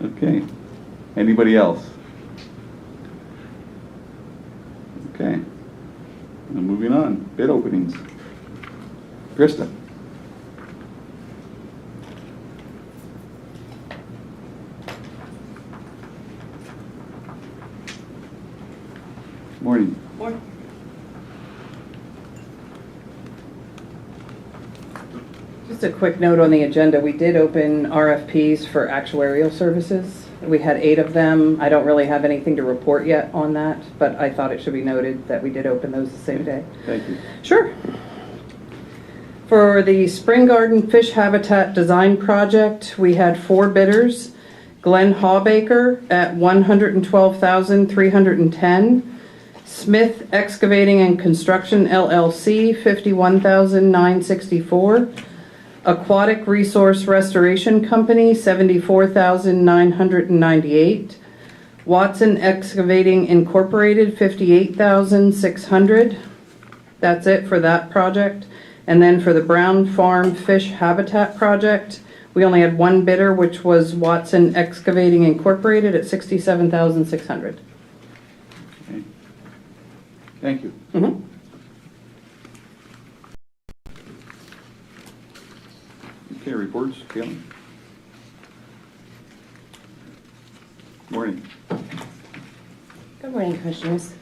Okay. Anybody else? Okay. Now moving on. Bid openings. Krista. Morning. Morning. Just a quick note on the agenda. We did open RFPs for actuarial services. We had 8 of them. I don't really have anything to report yet on that, but I thought it should be noted that we did open those the same day. Thank you. Sure. For the Spring Garden Fish Habitat Design Project, we had 4 bidders. Glenn Hawbaker at $112,310. Smith Excavating and Construction LLC, $51,964. Aquatic Resource Restoration Company, $74,998. Watson Excavating Incorporated, $58,600. That's it for that project. And then for the Brown Farm Fish Habitat Project, we only had 1 bidder, which was Watson Excavating Incorporated at $67,600. Okay. Thank you. Mm-hmm. Okay, reports. Caitlin. Morning. Good morning, Commissioners.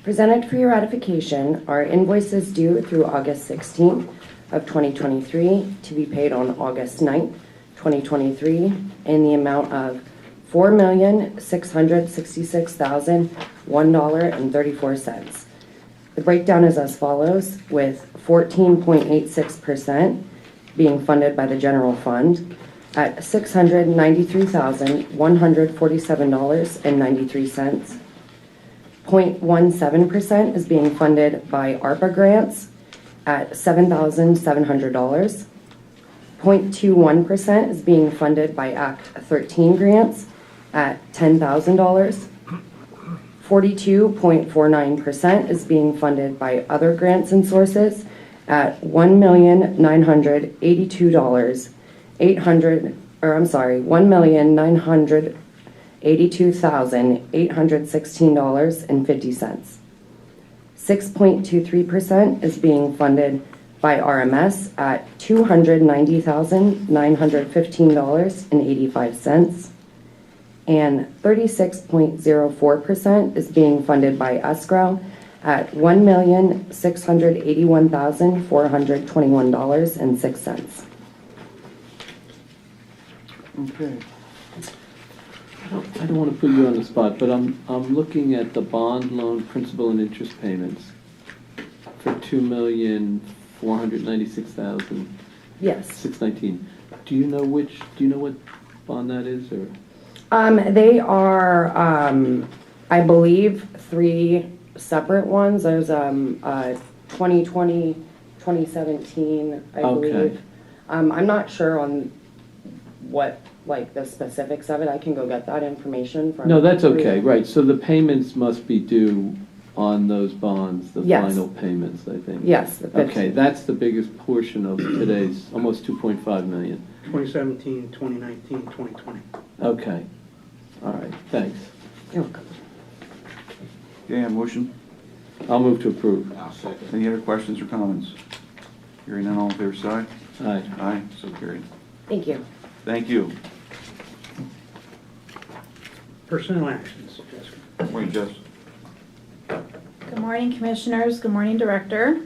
Presented for your ratification are invoices due through August 16th of 2023 to be paid on August 9th, 2023 in the amount of $4,666,001.34. The breakdown is as follows, with 14.86% being funded by the general fund at $693,147.93. 0.17% is being funded by ARPA grants at $7,700. 0.21% is being funded by Act 13 grants at $10,000. 42.49% is being funded by other grants and sources at $1,982,816.50. 6.23% is being funded by RMS at $290,915.85. And 36.04% is being funded by escrow at $1,681,421.06. Okay. I don't want to put you on the spot, but I'm looking at the bond loan principal and interest payments for $2,496,619. Yes. Do you know what bond that is, or? They are, I believe, 3 separate ones. There's 2020, 2017, I believe. I'm not sure on what, like, the specifics of it. I can go get that information from. No, that's okay, right. So the payments must be due on those bonds, the Yes. final payments, I think. Yes. Okay, that's the biggest portion of today's, almost $2.5 million. 2017, 2019, 2020. Okay. All right, thanks. You're welcome. Okay, a motion. I'll move to approve. Any other questions or comments? Hearing none, all in favor, side. Aye. Aye, so carried. Thank you. Thank you. Personnel actions, Jessica. Morning, Jess. Good morning, Commissioners. Good morning, Director.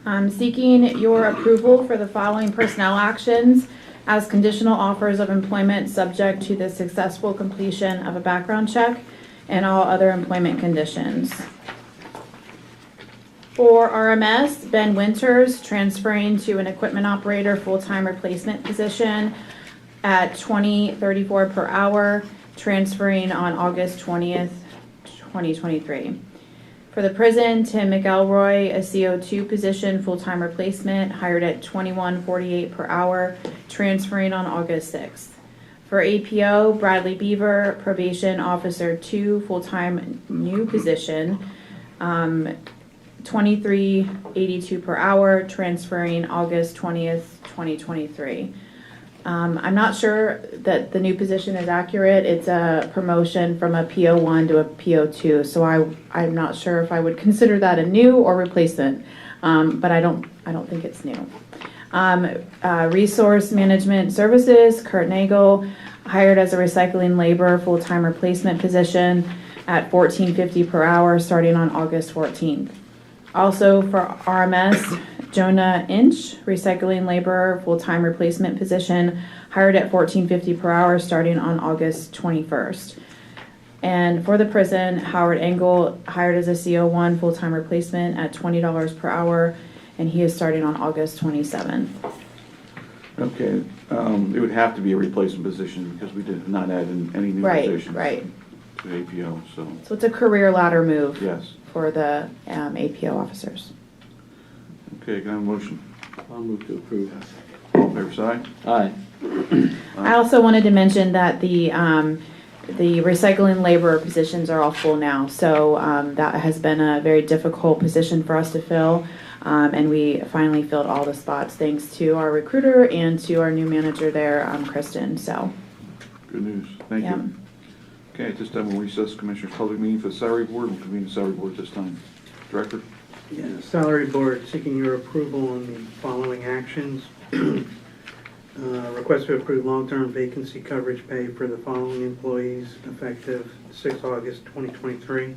I'm seeking your approval for the following personnel actions as conditional offers of employment subject to the successful completion of a background check and all other employment conditions. For RMS, Ben Winters transferring to an equipment operator full-time replacement position at $20.34 per hour, transferring on August 20th, 2023. For the prison, Tim McElroy, a CO2 position, full-time replacement, hired at $21.48 per hour, transferring on August 6th. For APO, Bradley Beaver, probation officer 2, full-time new position, $23.82 per hour, transferring August 20th, 2023. I'm not sure that the new position is accurate. It's a promotion from a PO1 to a PO2, so I'm not sure if I would consider that a new or replacement, but I don't think it's new. Resource Management Services, Kurt Nagel, hired as a recycling labor full-time replacement position at $14.50 per hour starting on August 14th. Also for RMS, Jonah Inch, recycling laborer, full-time replacement position, hired at $14.50 per hour starting on August 21st. And for the prison, Howard Engel, hired as a CO1 full-time replacement at $20 per hour, and he is starting on August 27th. Okay, it would have to be a replacement position because we did not add in any new positions. Right. To APO, so, So it's a career ladder move yes. for the APO officers. Okay, can I have a motion? I'll move to approve. All in favor, side? Aye. I also wanted to mention that the recycling laborer positions are all full now, so that has been a very difficult position for us to fill, and we finally filled all the spots thanks to our recruiter and to our new manager there, Kristen. So, Good news, thank yeah. you. Okay, at this time we'll recess Commissioners' Public Meeting for the Salary Board. We'll convene the Salary Board this time. Director? Yeah, Salary Board seeking your approval on the following actions. Request to approve long-term vacancy coverage pay for the following employees effective 6 August 2023.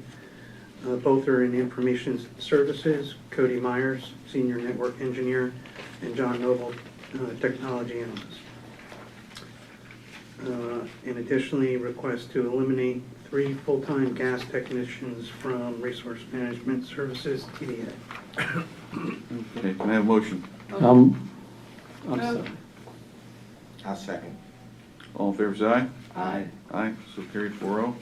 Both are in Information Services, Cody Myers, Senior Network Engineer, and John Noble, Technology Analyst. And additionally, request to eliminate 3 full-time gas technicians from Resource Management Services, TDA. Okay, can I have a motion? I'm sorry. I'll second. All in favor, say aye. Aye. Aye, so carried 4-0.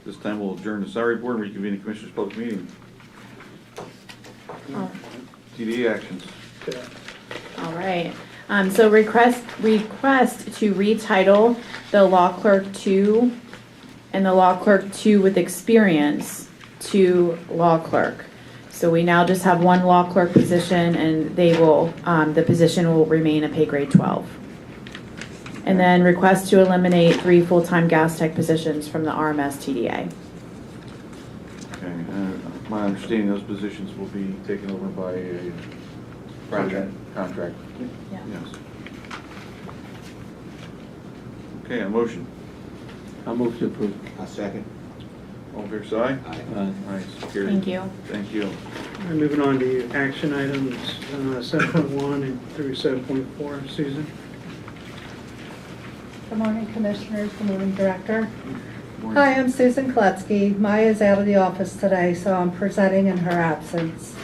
This time we'll adjourn the Salary Board and reconvene the Commissioners' Public Meeting. Oh. TDA actions. All right. So request to retitle the Law Clerk 2 and the Law Clerk 2 with experience to Law Clerk. So we now just have one Law Clerk position, and they will, the position will remain a pay grade 12. And then request to eliminate 3 full-time gas tech positions from the RMS TDA. Okay, my understanding those positions will be taken over by a contract. Yeah. Yes. Okay, a motion. I'll move to approve. I'll second. All in favor, say aye. Aye. Aye. Aye, so carried. Thank you. Thank you. All right, moving on to action items 7.1 and through 7.4. Susan? Good morning, Commissioners. Good morning, Director. Morning. Hi, I'm Susan Kletzky. Maya is out of the office today, so I'm presenting in her absence.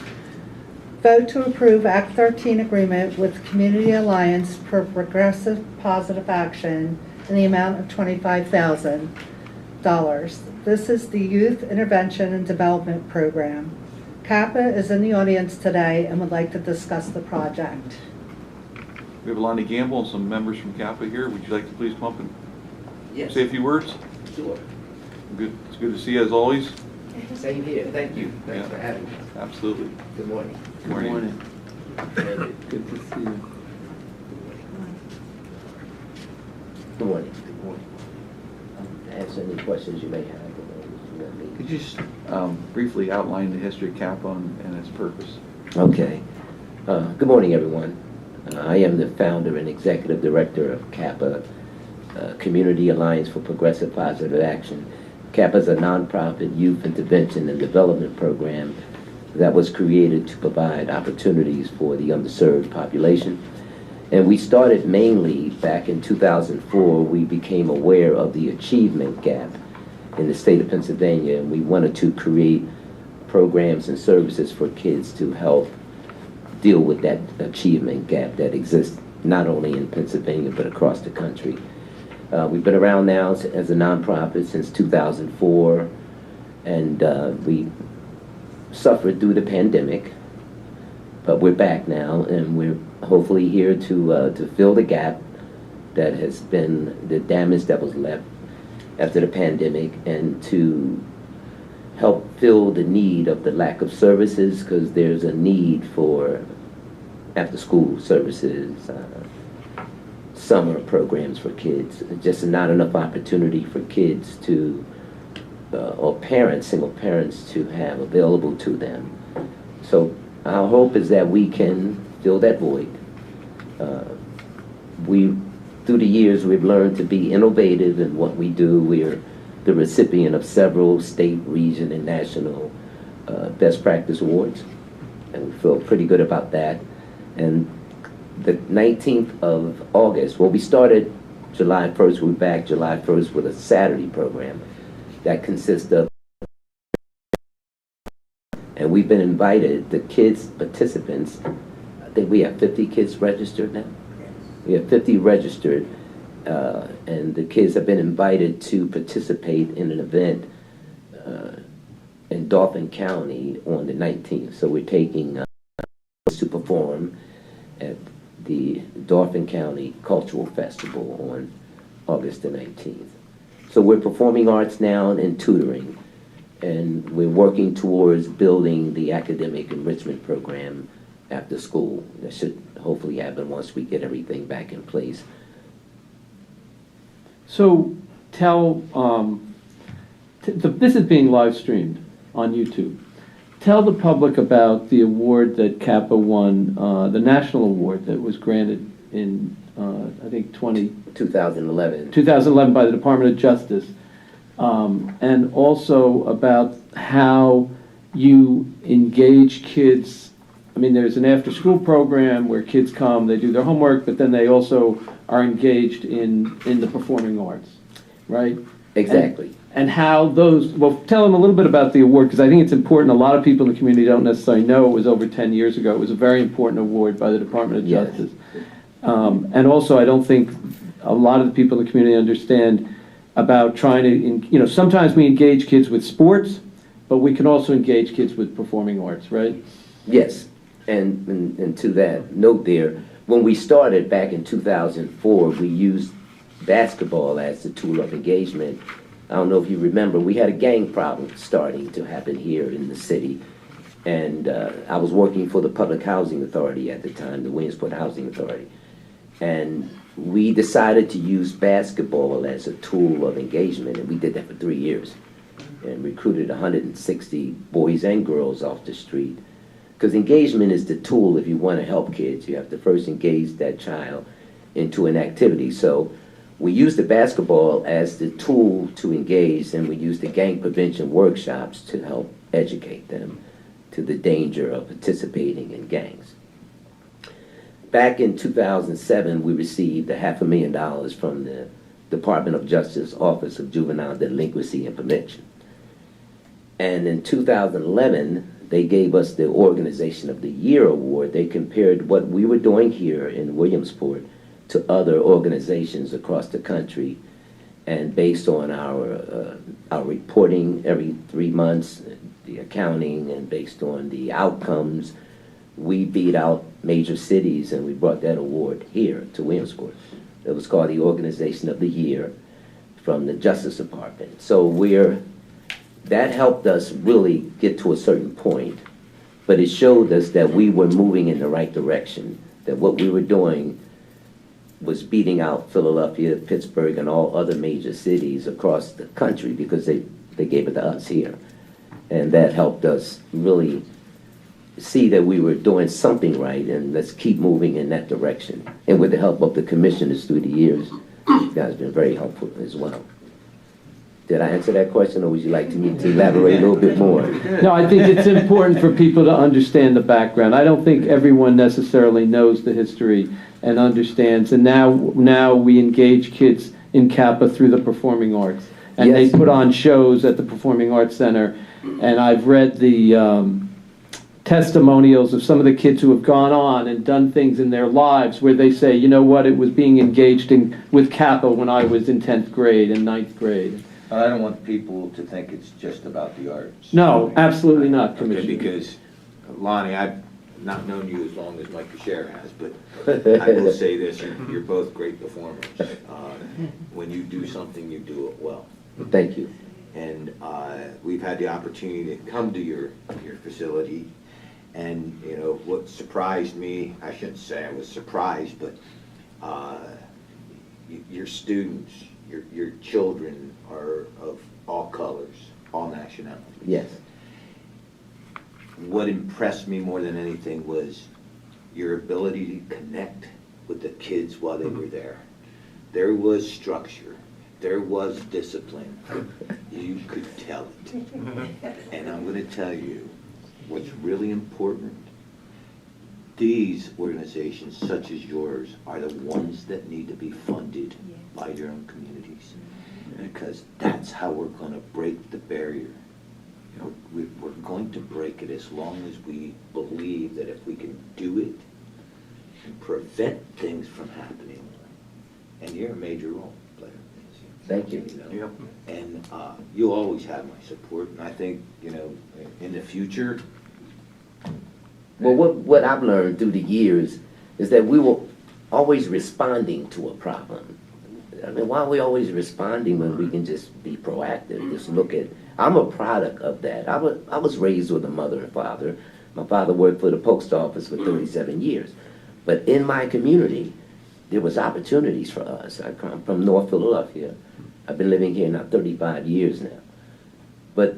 Vote to approve Act 13 agreement with Community Alliance for Progressive Positive Action in the amount of $25,000. This is the Youth Intervention and Development Program. CAPA is in the audience today and would like to discuss the project. We have Lonnie Gamble and some members from CAPA here. Would you like to please come up and Yes. say a few words? Sure. Good. It's good to see you as always. Same here. Thank you. Thanks Yeah. for having me. Absolutely. Good morning. Good morning. Good to see you. Good morning. Good morning. Answer any questions you may have. Could you just briefly outline the history of CAPA and its purpose? Okay. Good morning, everyone. I am the founder and executive director of CAPA, Community Alliance for Progressive Positive Action. CAPA is a nonprofit youth intervention and development program that was created to provide opportunities for the underserved population. And we started mainly back in 2004. We became aware of the achievement gap in the state of Pennsylvania, and we wanted to create programs and services for kids to help deal with that achievement gap that exists not only in Pennsylvania but across the country. We've been around now as a nonprofit since 2004, and we suffered through the pandemic, but we're back now, and we're hopefully here to fill the gap that has been the damage that was left after the pandemic, and to help fill the need of the lack of services, because there's a need for after-school services, summer programs for kids. Just not enough opportunity for kids to, or parents, single parents, to have available to them. So our hope is that we can fill that void. Through the years, we've learned to be innovative in what we do. We're the recipient of several state, region, and national best practice awards, and we feel pretty good about that. And the 19th of August, well, we started July 1st, we're back July 1st with a Saturday program that consists of, and we've been invited, the kids, participants, I think we have 50 kids registered now. We have 50 registered, and the kids have been invited to participate in an event in Dauphin County on the 19th. So we're taking to perform at the Dauphin County Cultural Festival on August the 19th. So we're performing arts now and tutoring, and we're working towards building the academic enrichment program after school. That should hopefully happen once we get everything back in place. So tell, this is being live streamed on YouTube. Tell the public about the award that Kappa won, the national award that was granted in, I think, 2011 by the Department of Justice, and also about how you engage kids. I mean, there's an after-school program where kids come, they do their homework, but then they also are engaged in the performing arts, right? Exactly. And how those, well, tell them a little bit about the award, because I think it's important. A lot of people in the community don't necessarily know it was over 10 years ago. It was a very important award by the Department of Justice. Yes. And also, I don't think a lot of the people in the community understand about trying to, sometimes we engage kids with sports, but we can also engage kids with performing arts, right? Yes. And to that note there, when we started back in 2004, we used basketball as the tool of engagement. I don't know if you remember, we had a gang problem starting to happen here in the city. And I was working for the Public Housing Authority at the time, the Williamsport Housing Authority. And we decided to use basketball as a tool of engagement, and we did that for 3 years. And recruited 160 boys and girls off the street. Because engagement is the tool. If you want to help kids, you have to first engage that child into an activity. So we use the basketball as the tool to engage, and we use the gang prevention workshops to help educate them to the danger of participating in gangs. Back in 2007, we received $500,000 from the Department of Justice Office of Juvenile Delinquency and Prevention. And in 2011, they gave us the Organization of the Year award. They compared what we were doing here in Williamsport to other organizations across the country, and based on our reporting every 3 months, the accounting, and based on the outcomes, we beat out major cities, and we brought that award here to Williamsport. It was called the Organization of the Year from the Justice Department. So that helped us really get to a certain point, but it showed us that we were moving in the right direction, that what we were doing was beating out Philadelphia, Pittsburgh, and all other major cities across the country, because they gave it to us here. And that helped us really see that we were doing something right, and let's keep moving in that direction. And with the help of the commissioners through the years, you guys have been very helpful as well. Did I answer that question, or would you like me to elaborate a little bit more? No, I think it's important for people to understand the background. I don't think everyone necessarily knows the history and understands. And now we engage kids in Kappa through the performing arts. And yes, they put on shows at the Performing Arts Center. And I've read the testimonials of some of the kids who have gone on and done things in their lives where they say, you know what, it was being engaged with Kappa when I was in 10th grade and 9th grade. I don't want people to think it's just about the arts. No, absolutely not, Commissioner. Okay, because, Lonnie, I've not known you as long as Mike Bashir has, but I will say this, you're both great performers. When you do something, you do it well. Thank you. And we've had the opportunity to come to your facility, and what surprised me, I shouldn't say I was surprised, but your students, your children are of all colors, all nationalities. Yes. What impressed me more than anything was your ability to connect with the kids while they were there. There was structure. There was discipline. You could tell it. And I'm going to tell you what's really important. These organizations, such as yours, are the ones that need to be funded by your own communities. Because that's how we're going to break the barrier. We're going to break it as long as we believe that if we can do it and prevent things from happening, and you're a major role player. Thank you. Yep. And you'll always have my support, and I think, in the future. Well, what I've learned through the years is that we were always responding to a problem. I mean, why are we always responding when we can just be proactive? Just look at, I'm a product of that. I was raised with a mother and father. My father worked for the post office for 37 years. But in my community, there was opportunities for us. I come from North Philadelphia. I've been living here now 35 years now. But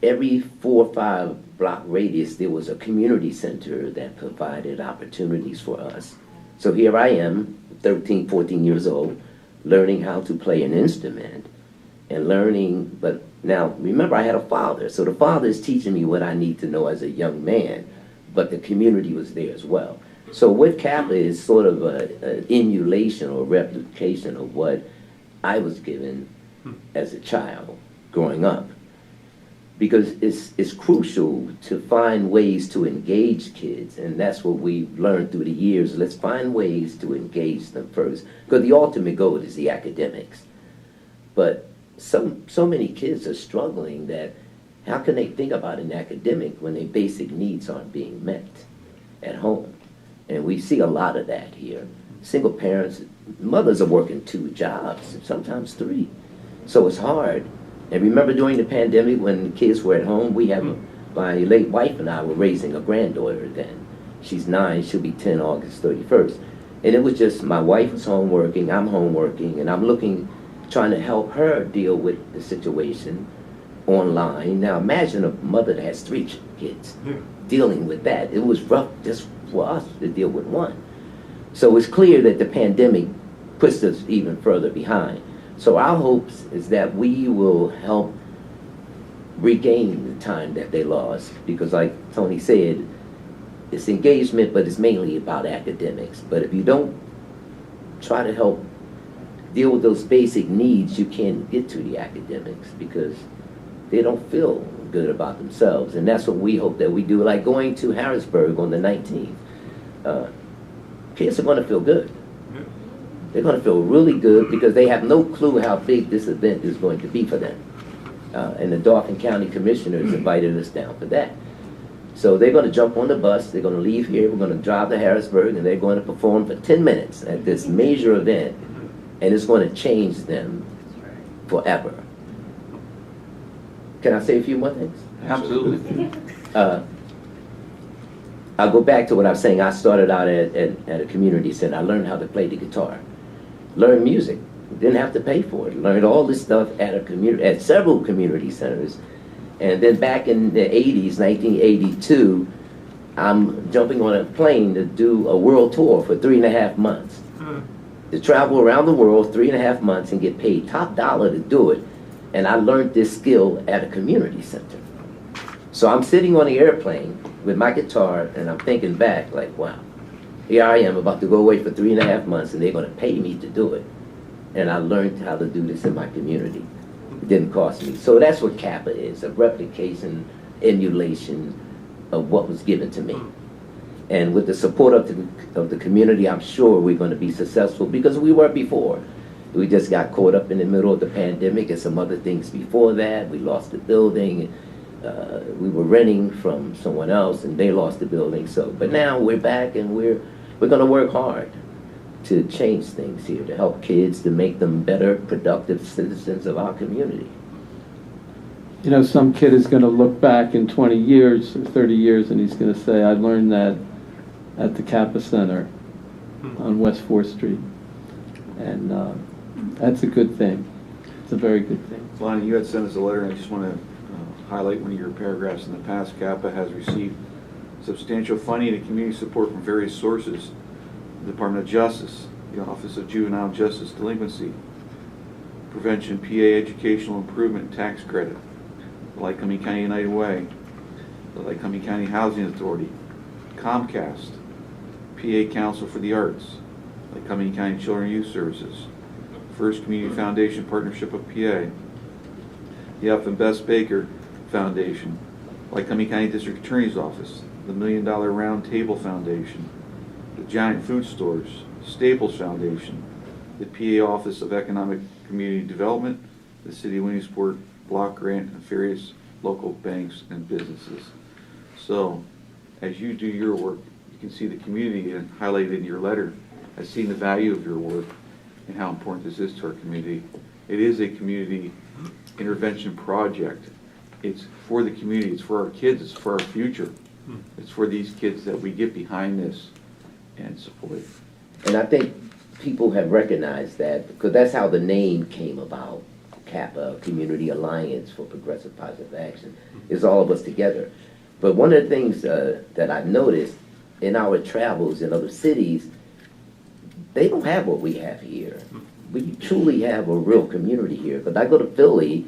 every 4 or 5 block radius, there was a community center that provided opportunities for us. So here I am, 13, 14 years old, learning how to play an instrument and learning, but now remember I had a father, so the father is teaching me what I need to know as a young man, but the community was there as well. So what Kappa is sort of an emulation or replication of what I was given as a child growing up. Because it's crucial to find ways to engage kids, and that's what we've learned through the years. Let's find ways to engage them first, because the ultimate goal is the academics. But so many kids are struggling that how can they think about an academic when their basic needs aren't being met at home? And we see a lot of that here. Single parents, mothers are working 2 jobs, sometimes 3. So it's hard. And remember during the pandemic when the kids were at home, my late wife and I were raising a granddaughter then. She's 9, she'll be 10 August 31st. And it was just, my wife was home working, I'm home working, and I'm trying to help her deal with the situation online. Now imagine a mother that has 3 kids dealing with that. It was rough just for us to deal with one. So it's clear that the pandemic puts us even further behind. So our hopes is that we will help regain the time that they lost, because like Tony said, it's engagement, but it's mainly about academics. But if you don't try to help deal with those basic needs, you can't get to the academics because they don't feel good about themselves. And that's what we hope that we do, like going to Harrisburg on the 19th. Kids are going to feel good. They're going to feel really good because they have no clue how big this event is going to be for them. And the Dauphin County Commissioners invited us down for that. So they're going to jump on the bus, they're going to leave here, we're going to drive to Harrisburg, and they're going to perform for 10 minutes at this major event, and it's going to change them forever. Can I say a few more things? Absolutely. I'll go back to what I was saying. I started out at a community center. I learned how to play the guitar. Learned music. Didn't have to pay for it. Learned all this stuff at several community centers. And then back in the 80s, 1982, I'm jumping on a plane to do a world tour for 3.5 months. To travel around the world 3.5 months and get paid top dollar to do it. And I learned this skill at a community center. So I'm sitting on the airplane with my guitar, and I'm thinking back, like, wow, here I am about to go away for 3.5 months, and they're going to pay me to do it. And I learned how to do this in my community. It didn't cost me. So that's what Kappa is, a replication, emulation of what was given to me. And with the support of the community, I'm sure we're going to be successful, because we were before. We just got caught up in the middle of the pandemic and some other things before that. We lost the building. We were renting from someone else, and they lost the building. But now we're back, and we're going to work hard to change things here, to help kids, to make them better, productive citizens of our community. You know, some kid is going to look back in 20 years or 30 years, and he's going to say, I learned that at the Kappa Center on West 4th Street. And that's a good thing. It's a very good thing. Lonnie, you had sent us a letter, and I just want to highlight one of your paragraphs. In the past, CAPA has received substantial funding and community support from various sources: the Department of Justice, the Office of Juvenile Justice Delinquency Prevention, PA Educational Improvement and Tax Credit, the Lycoming County United Way, the Lycoming County Housing Authority, Comcast, PA Council for the Arts, Lycoming County Children and Youth Services, First Community Foundation Partnership of PA, the F. and Bess Baker Foundation, Lycoming County District Attorney's Office, the $1 Million Round Table Foundation, the Giant Food Stores, Staples Foundation, the PA Office of Economic Community Development, the City of Williamsport Block Grant, and various local banks and businesses. So, as you do your work, you can see the community, and highlighted in your letter, has seen the value of your work and how important this is to our community. It is a community intervention project. It's for the community, it's for our kids, it's for our future. It's for these kids that we get behind this and support. And I think people have recognized that, because that's how the name came about. CAPA, Community Alliance for Progressive Positive Action, is all of us together. But one of the things that I've noticed in our travels in other cities, they don't have what we have here. We truly have a real community here. Because I go to Philly,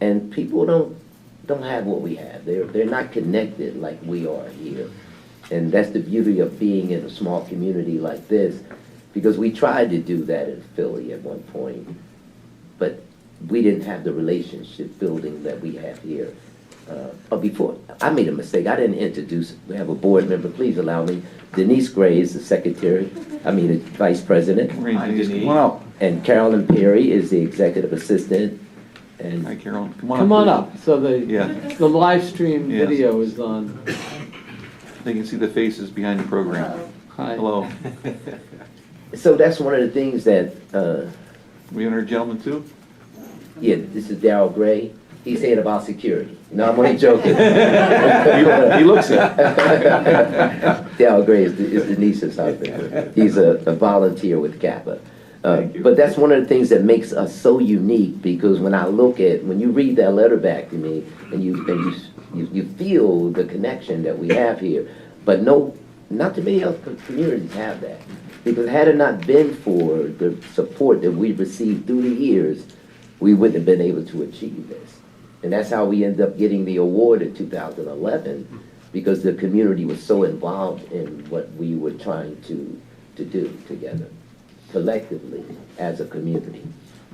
and people don't have what we have. They're not connected like we are here. And that's the beauty of being in a small community like this, because we tried to do that in Philly at one point, but we didn't have the relationship building that we have here. But before, I made a mistake. I didn't introduce, we have a board member, please allow me. Denise Gray is the vice president. Hi, Denise. Come on up. And Carolyn Perry is the executive assistant. And Hi, Carolyn. Come on up. So Yeah. the live stream Yes. video is on. They can see the faces behind the program. Hi. Hello. so that's one of the things that, We honor gentlemen too? yeah, this is Darryl Gray. He's saying about security. No, I'm only joking. He looks it. Darryl Gray is Denise's husband. He's a volunteer with CAPA. But that's one of the things that makes us so unique, because when you read that letter back to me, and you feel the connection that we have here, but not too many other communities have that. Because had it not been for the support that we've received through the years, we wouldn't have been able to achieve this. And that's how we ended up getting the award in 2011, because the community was so involved in what we were trying to do together, collectively, as a community.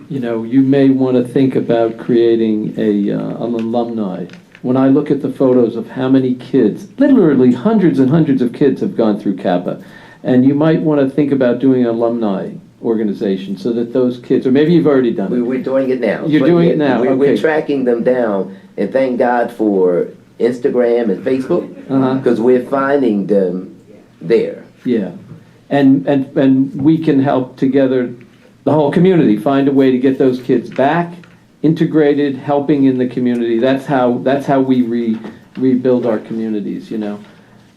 You know, you may want to think about creating an alumni. When I look at the photos of how many kids, literally hundreds and hundreds of kids have gone through CAPA, and you might want to think about doing an alumni organization so that those kids, or maybe you've already done it. We're doing it now. You're doing it now, We're okay. tracking them down, and thank God for Instagram and Facebook, Uh-huh. because we're finding them there. Yeah, and we can help together, the whole community, find a way to get those kids back, integrated, helping in the community. That's how we rebuild our communities, you know.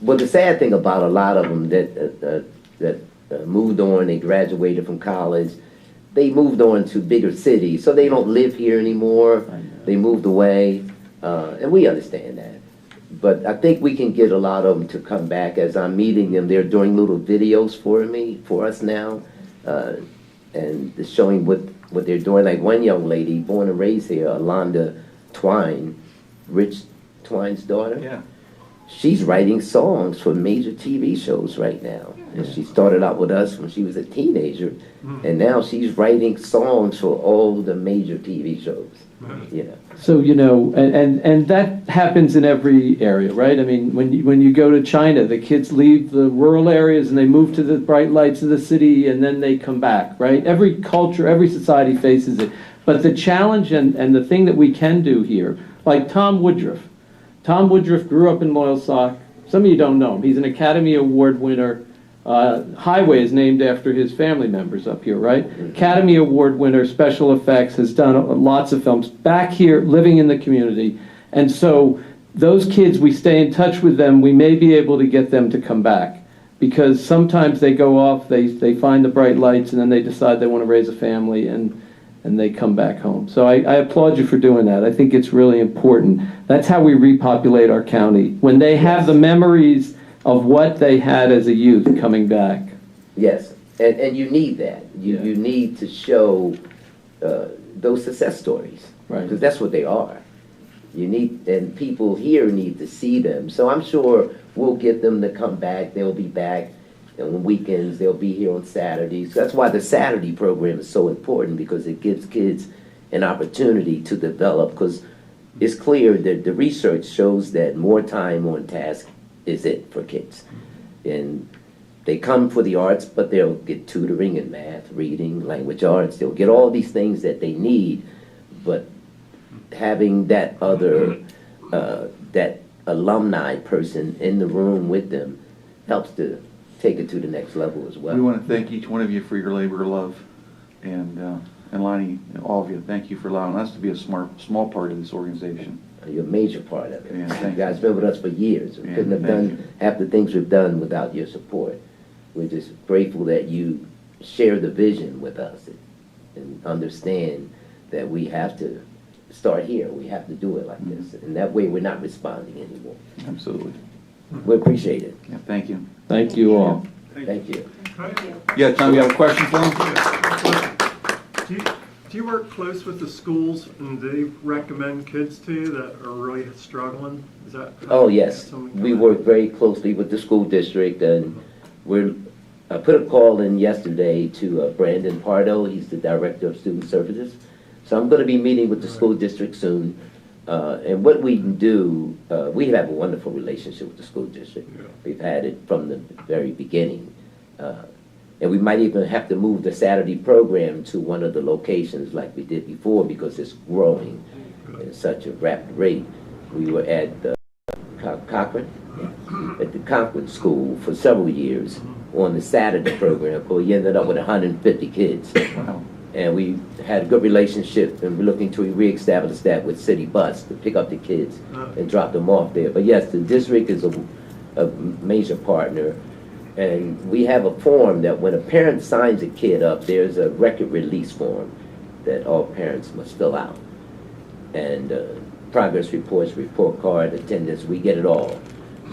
Well, the sad thing about a lot of them that moved on, they graduated from college, they moved on to bigger cities, so they don't live here anymore. They moved away, and we understand that. But I think we can get a lot of them to come back. As I'm meeting them, they're doing little videos for us now, and showing what they're doing. Like one young lady, born and raised here, Alonda Twine, Rich Twine's daughter. Yeah. She's writing songs for major TV shows right now. And she started out with us when she was a teenager, and now she's writing songs for all the major TV shows. You know. So, you know, and that happens in every area, right? I mean, when you go to China, the kids leave the rural areas and they move to the bright lights of the city, and then they come back, right? Every culture, every society faces it. But the challenge and the thing that we can do here, like Tom Woodruff. Tom Woodruff grew up in Loyalsock. Some of you don't know him. He's an Academy Award winner. Highway is named after his family members up here, right? Academy Award winner, special effects, has done lots of films. Back here, living in the community. And so those kids, we stay in touch with them. We may be able to get them to come back. because sometimes they go off, they find the bright lights, and then they decide they want to raise a family, and they come back home. So I applaud you for doing that. I think it's really important. That's how we repopulate our county. When they have the memories of what they had as a youth coming back. Yes, and you need that. You need to show those success stories. Right. Because that's what they are. You need, and people here need to see them. So I'm sure we'll get them to come back. They'll be back on weekends. They'll be here on Saturdays. That's why the Saturday program is so important, because it gives kids an opportunity to develop. Because it's clear that the research shows that more time on task is it for kids. And they come for the arts, but they'll get tutoring in math, reading, language arts. They'll get all these things that they need, but having that other, that alumni person in the room with them helps to take it to the next level as well. We want to thank each one of you for your labor of love, and Lonnie, all of you, thank you for allowing us to be a small part of this organization. You're a major part of it. Yeah, You thank guys been with us for years. We Yeah, couldn't have thank done half the things we've done without your support. We're just grateful that you share the vision with us and understand that we have to start here. We have to do it like this. And that way we're not responding anymore. Absolutely. We appreciate it. Yeah, thank you. Thank you all. Thank you. Yeah, Tom, you have a question for him? Do you work close with the schools, and do they recommend kids to you that are really struggling? Is that? Oh, yes. something We come work very closely with the school district, and I put a call in yesterday to Brandon Pardo. He's the Director of Student Services. So I'm going to be meeting with the school district soon. And what we can do, we have a wonderful relationship with the school district. Yeah. We've had it from the very beginning. And we might even have to move the Saturday program to one of the locations like we did before, because it's growing at such a rapid rate. We were at Cochrane, at the Cochrane School for several years on the Saturday program, but we ended up with 150 kids. Wow. And we had a good relationship, and we're looking to reestablish that with City Bus to pick up the kids and drop them off there. But yes, the district is a major partner, and we have a form that when a parent signs a kid up, there's a record release form that all parents must fill out. And progress reports, report card, attendance, we get it all.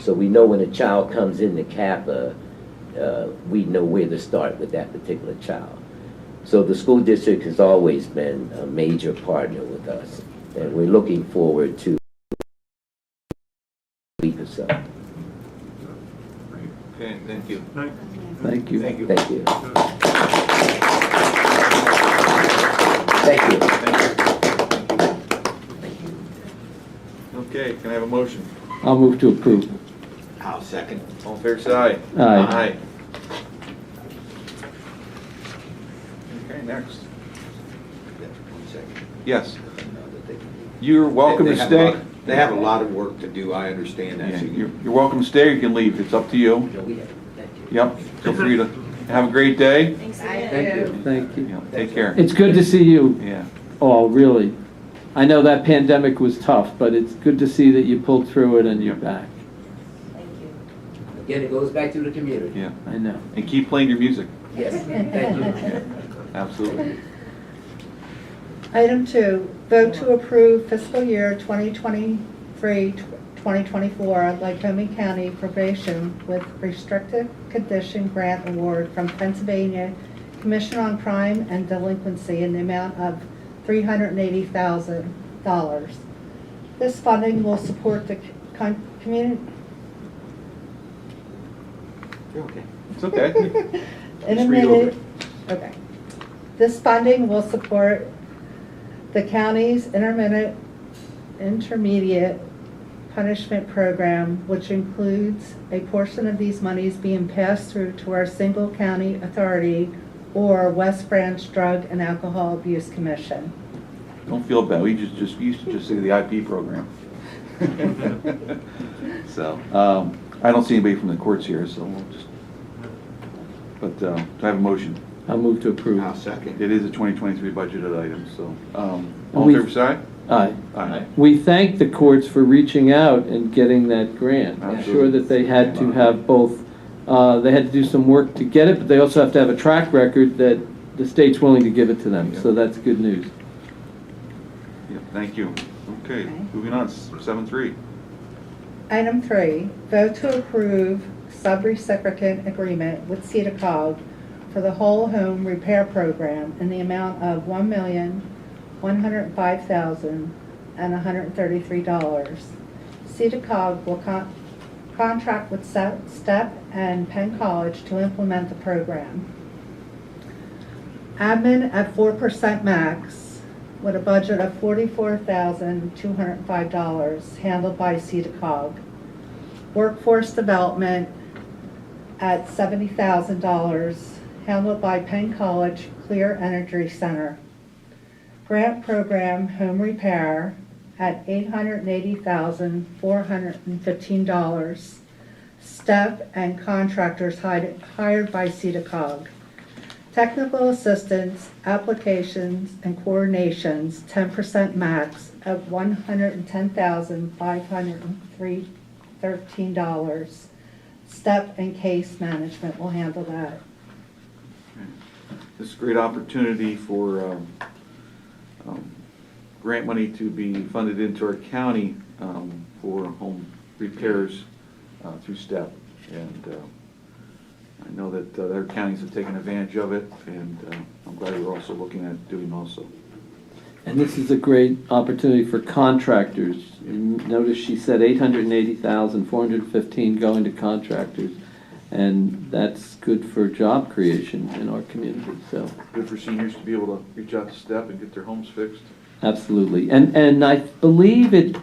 So we know when a child comes into Kappa, we know where to start with that particular child. So the school district has always been a major partner with us, and we're looking forward to a week or so. Okay, thank you. Thank you. Thank you. Thank you. Thank you. Okay, can I have a motion? I'll move to approve. I'll second. All in favor, say aye. Aye. Okay, next. One second. Yes. You're welcome to They have a stay. lot- They have a lot of work to do, I understand that. Yeah, So you're welcome to stay, or you can leave. It's up to you. Yep, feel free to have a great day. Thank you. Thank you. Yeah, take care. It's good to see you Yeah. all, really. I know that pandemic was tough, but it's good to see that you pulled through it and you're back. Again, it goes back to the community. Yeah. I know. And keep playing your music. Yes, thank you. Absolutely. Item 2, vote to approve fiscal year 2023-2024 Lycoming County probation with restricted condition grant award from Pennsylvania Commission on Crime and Delinquency in the amount of $380,000. This funding will support the community. You're okay. It's okay. In a Just read over minute. Okay. This funding will support the county's intermediate punishment program, which includes a portion of these monies being passed through to our single county authority or West Branch Drug and Alcohol Abuse Commission. Don't feel bad. We used to just say the IP program. So, I don't see anybody from the courts here, so we'll just, but, do I have a motion? I'll move to approve. I'll second. It is a 2023 budgeted item, so, all We- in favor, say Aye. aye. Aye. We thank the courts for reaching out and getting that grant. I'm sure that they had to have both They had to do some work to get it, but they also have to have a track record that the state's willing to give it to them. So that's good news. Yeah, thank you. Okay, moving on, 7.3. Item 3, vote to approve sub-reciprocant agreement with CEDACOG for the whole home repair program in the amount of $1,105,133. CEDACOG will contract with STEP and Penn College to implement the program. Admin at 4% max with a budget of $44,205 handled by CEDACOG. Workforce development at $70,000 handled by Penn College Clear Energy Center. Grant program home repair at $880,415. STEP and contractors hired by CEDACOG. Technical assistance, applications, and coordinations, 10% max of $110,513. STEP and case management will handle that. This is a great opportunity for grant money to be funded into our county for home repairs through STEP. And I know that other counties have taken advantage of it, and I'm glad we're also looking at doing also. And this is a great opportunity for contractors. Notice she said 880,415 going to contractors, and that's good for job creation in our community. So Good for seniors to be able to reach out to STEP and get their homes fixed. absolutely, and I believe it. I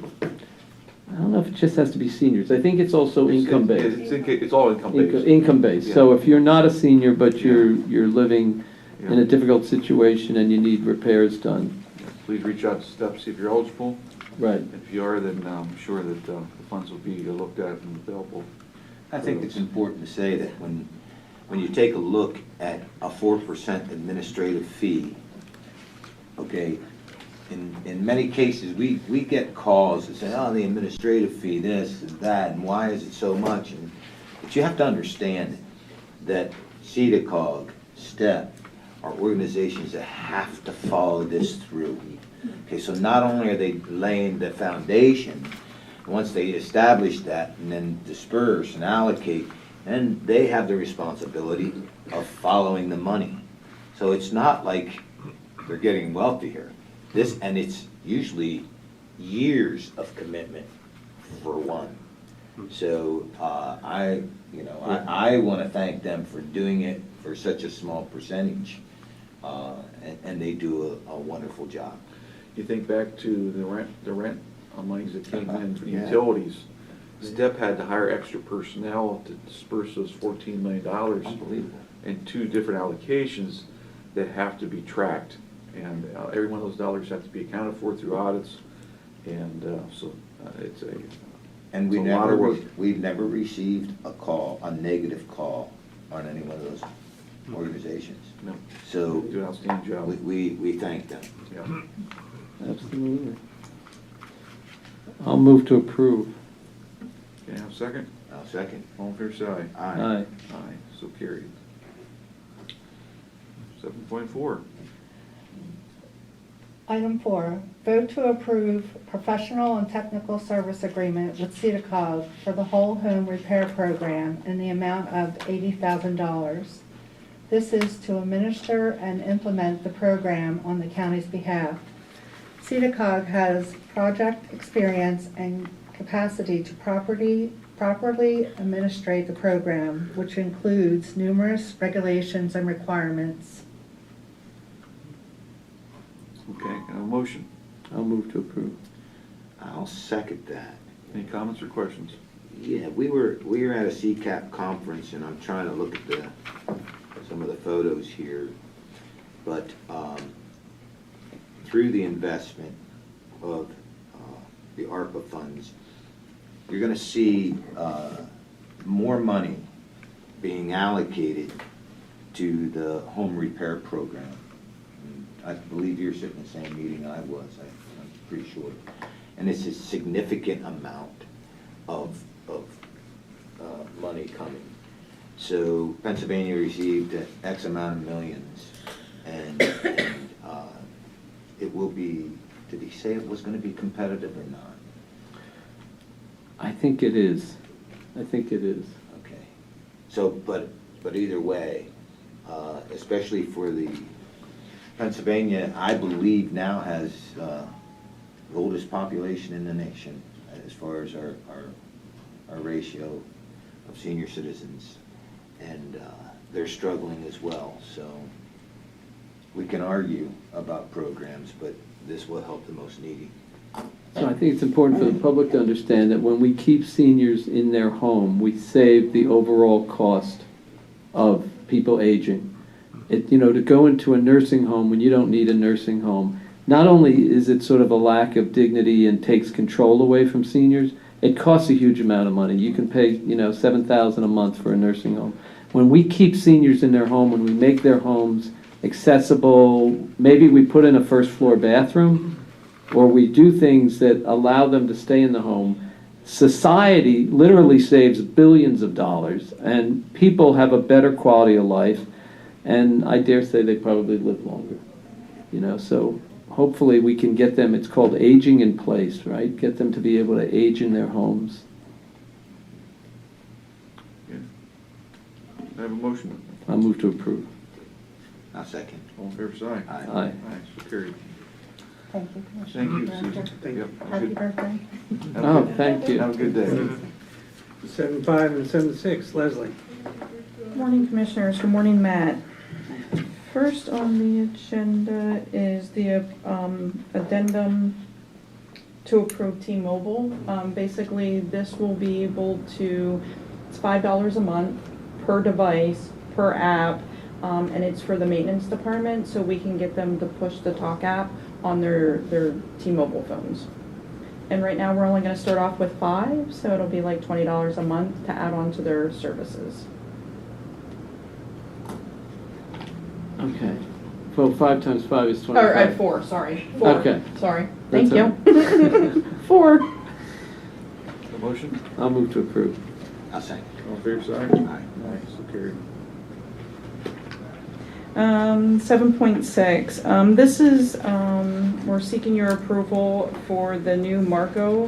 don't know if it just has to be seniors. I think it's also income based. It's all income based. Income based. Yeah. So if you're not a senior but you're living in a difficult situation and you need repairs done. Please reach out to STEP, see if you're eligible. Right. If you are, then I'm sure that the funds will be looked at and available. I think it's important to say that when you take a look at a 4% administrative fee, okay, in many cases, we get calls that say, oh, the administrative fee, this and that, and why is it so much? But you have to understand that CEDACOG, STEP, are organizations that have to follow this through. Okay, so not only are they laying the foundation, once they establish that and then disperse and allocate, then they have the responsibility of following the money. So it's not like they're getting wealthy here. And it's usually years of commitment for one. So I want to thank them for doing it for such a small percentage, and they do a wonderful job. You think back to the rent monies that came in for Yeah. utilities. STEP had to hire extra personnel to disperse those $14 million Unbelievable. in 2 different allocations that have to be tracked. And every one of those dollars have to be accounted for through audits. And so it's a And it's a lot of work. we've never received a negative call on any one of those organizations. No, So do an outstanding job. we thank them. Yeah. Absolutely. I'll move to approve. Can I have a second? I'll second. All in favor, say aye. Aye. Aye, so carried. 7.4. Item 4, vote to approve professional and technical service agreement with CEDACOG for the whole home repair program in the amount of $80,000. This is to administer and implement the program on the county's behalf. CEDACOG has project experience and capacity to properly administrate the program, which includes numerous regulations and requirements. Okay, can I have a motion? I'll move to approve. I'll second that. Any comments or questions? Yeah, we were at a CCAP conference, and I'm trying to look at some of the photos here. But through the investment of the ARPA funds, you're going to see more money being allocated to the home repair program. I believe you're sitting in the same meeting I was, I'm pretty sure. And it's a significant amount of money coming. So Pennsylvania received X amount of millions, and it will be, did he say it was going to be competitive or not? I think it is. I think it is. Okay. So, but either way, especially for the, Pennsylvania, I believe now has the oldest population in the nation as far as our ratio of senior citizens. And they're struggling as well. So we can argue about programs, but this will help the most needy. So I think it's important for the public to understand that when we keep seniors in their home, we save the overall cost of people aging. To go into a nursing home when you don't need a nursing home, not only is it sort of a lack of dignity and takes control away from seniors, it costs a huge amount of money. You can pay, $7,000 a month for a nursing home. When we keep seniors in their home, when we make their homes accessible, maybe we put in a first floor bathroom, or we do things that allow them to stay in the home, society literally saves billions of dollars, and people have a better quality of life, and I dare say they probably live longer. So hopefully we can get them, it's called aging in place, right? Get them to be able to age in their homes. I have a motion. I move to approve. I'll second. All in favor, say aye. Aye. Aye. So carried. Thank you, Commissioner. Thank you, Director. Susan. Thank you. Yep. Happy birthday. Have a Oh, good- thank you. Have a good day. 7.5 and 7.6, Leslie. Good morning, Commissioners. Good morning, Matt. First on the agenda is the addendum to approve T-Mobile. Basically, this will be able to, it's $5 a month per device, per app, and it's for the maintenance department, so we can get them to push the Talk app on their T-Mobile phones. And right now, we're only going to start off with 5, so it'll be like $20 a month to add on to their services. Okay. Well, 5 times 5 is 25. Or 4, sorry. 4. Okay. Sorry. That's Thank you. 4. A motion? I'll move to approve. I'll second. All in favor, say aye. Aye. Aye, so carried. 7.6. This is, we're seeking your approval for the new Marco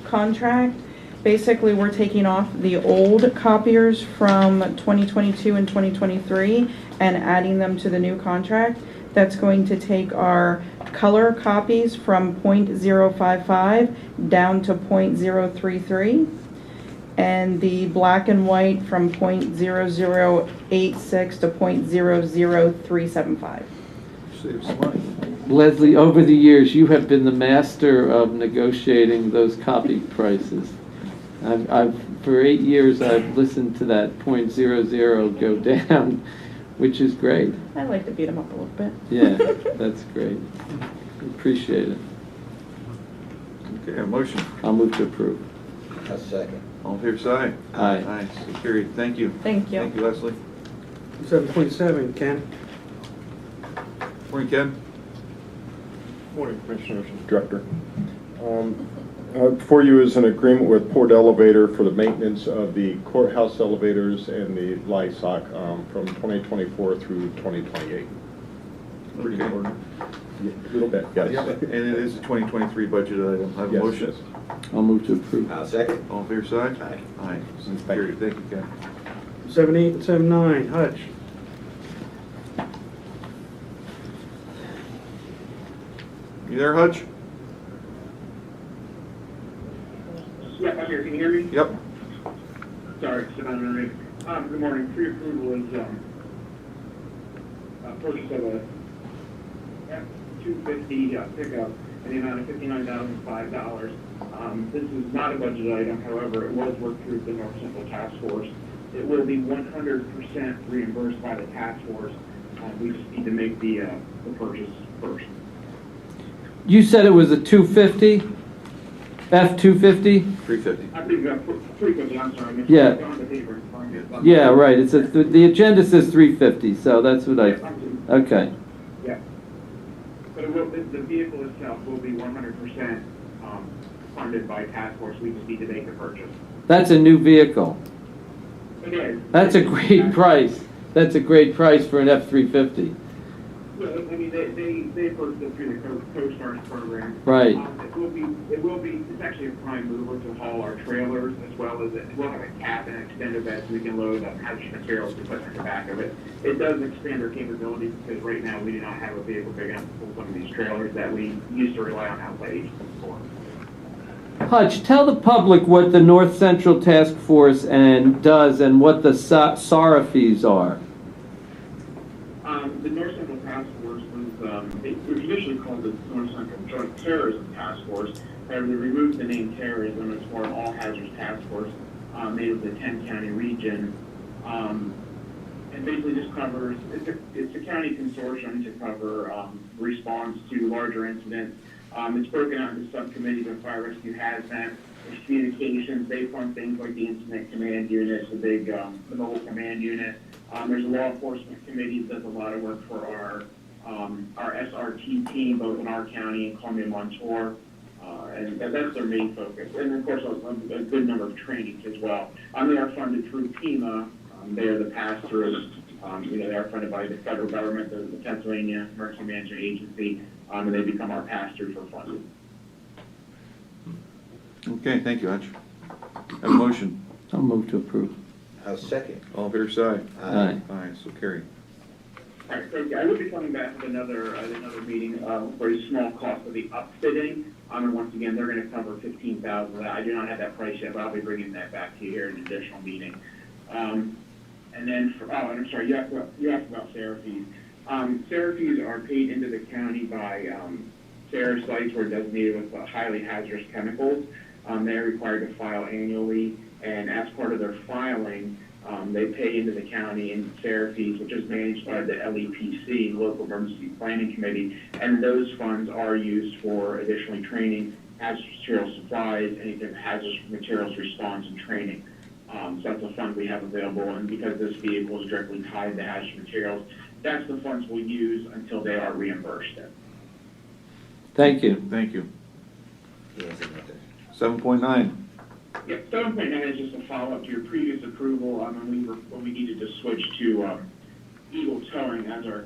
contract. Basically, we're taking off the old copiers from 2022 and 2023 and adding them to the new contract. That's going to take our color copies from .055 down to .033, and the black and white from .0086 to .00375. Save some money. Leslie, over the years, you have been the master of negotiating those copy prices. For 8 years, I've listened to that .00 go down, which is great. I like to beat them up a little bit. Yeah, that's great. Appreciate it. Okay, a motion. I'll move to approve. I'll second. All in favor, say aye. Aye. Aye, so carried. Thank you. Thank you. Thank you, Leslie. 7.7, Ken. Morning, Ken. Morning, Commissioners and Director. Before you is an agreement with Port Elevator for the maintenance of the courthouse elevators and the LISOC from 2024 through 2028. Pretty Okay. important. A little bit, yes. Yep, and it is a 2023 budget item. I have a Yes, motion. yes. I'll move to approve. I'll second. All in favor, say aye. Aye. Aye, so carried. Thank you, Ken. 7.8 and 7.9, Hutch. You there, Hutch? Yeah, I'm here. Can you hear me? Yep. Sorry, sit down and read. Good morning. Pre-approval is purchase of a F-250 pickup in the amount of $59,005. This is not a budget item. However, it was worked through the North Central Task Force. It will be 100% reimbursed by the task force. We just need to make the purchase first. You said it was a 250? F-250? 350. I think 350. I'm sorry. I missed Yeah. it on the paper in front of me. Yeah, right. It's the agenda says 350, so that's what I, okay. Yeah. But it will, the vehicle itself will be 100% funded by task force. We just need to make the purchase. That's a new vehicle. It is. That's a great price. That's a great price for an F-350. Well, I mean, they purchased it through the CoStarz program. Right. It will be, it's actually a prime mover to haul our trailers as well as, we'll have a cab and an extended bed so we can load hazardous materials to put in the back of it. It does expand our capabilities because right now we do not have a vehicle big enough to pull some of these trailers that we used to rely on outside agencies for. Hutch, tell the public what the North Central Task Force does and what the SARA fees are. The North Central Task Force it was initially called the North Central Joint Terrorism Task Force. However, they removed the name terrorism. It's more an all hazards task force made of the 10-county region. And basically just covers, it's a county consortium to cover response to larger incidents. It's broken out into subcommittees of fire rescue hazmat, there's communications. They fund things like the incident command unit, the mobile command unit. There's a law enforcement committee that does a lot of work for our SRT team, both in our county and Columbia Montour. And that's their main focus. And of course, a good number of trainings as well. They are funded through PEMA. They are the pass-through. They are funded by the federal government, the Pennsylvania Emergency Management Agency, and they become our pass-through for funding. Okay, thank you, Hutch. Have a motion. I'll move to approve. I'll second. All in favor, say Aye. aye. Aye, so carried. All right, thank you. I will be coming back with another meeting for a small cost of the upfitting. And once again, they're going to cover $15,000. I do not have that price yet, but I'll be bringing that back to you here in an additional meeting. And then, I'm sorry, you asked about SARA fees. SARA fees are paid into the county by SARA sites who are designated with highly hazardous chemicals. They're required to file annually, and as part of their filing, they pay into the county in SARA fees, which is managed by the LEPC, Local Emergency Planning Committee, and those funds are used for additionally training, hazardous material supplies, anything hazardous materials response and training. So that's a fund we have available, and because this vehicle is directly tied to hazardous materials, that's the funds we'll use until they are reimbursed. Thank you. Thank you. Yes, another. 7.9. Yeah, 7.9 is just a follow-up to your previous approval when we needed to switch to Eagle Towing as our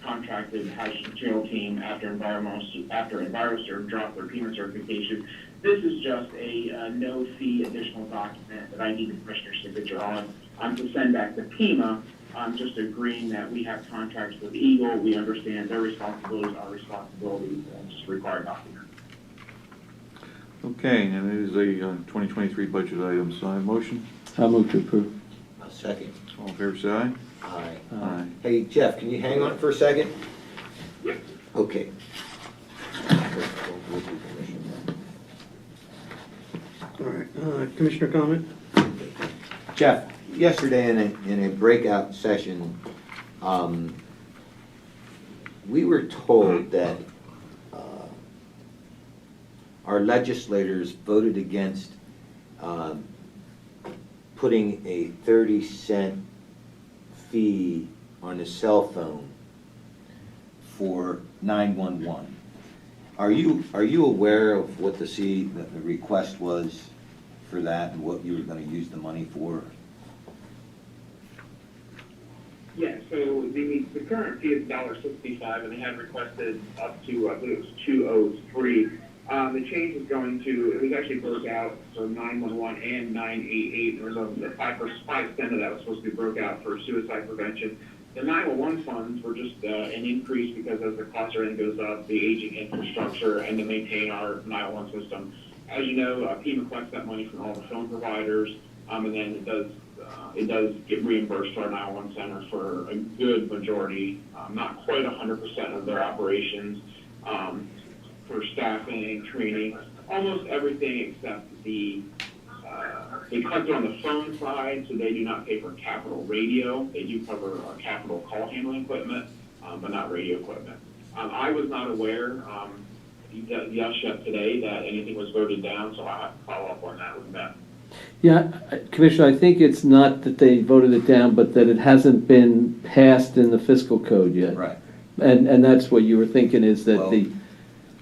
contracted hazardous material team after EnviroServe dropped their payment certification. This is just a no-fee additional document that I need the commissioner's signature on to send back to PEMA. Just agreeing that we have contracts with Eagle, we understand their responsibilities, our responsibilities, and just required document. Okay, and it is a 2023 budget item, so I have a motion. I'll move to approve. I'll second. All in favor, say aye. Aye. Aye. Hey, Jeff, can you hang on for a second? Yep. Okay. All right, Commissioner comment? Jeff, yesterday in a breakout session, we were told that our legislators voted against putting a 30-cent fee on the cell phone for 911. Are you aware of what the request was for that and what you were going to use the money for? Yeah, so the current fee is $1.65, and they had requested up to, I believe it was $2.03. The change is going to, it was actually broke out for 911 and 988. There was a 5% of that was supposed to be broke out for suicide prevention. The 911 funds were just an increase because as the cost of everything goes up, the aging infrastructure, and to maintain our 911 system. As you know, PEMA collects that money from all the phone providers, and then it does get reimbursed to our 911 center for a good majority, not quite 100% of their operations, for staffing, training, almost everything except they collect it on the phone side, so they do not pay for capital radio. They do cover capital call handling equipment, but not radio equipment. I was not aware just yet today that anything was voted down, so I'll have to follow up on that with them. Yeah, Commissioner, I think it's not that they voted it down, but that it hasn't been passed in the fiscal code yet. Right. And that's what you were thinking is that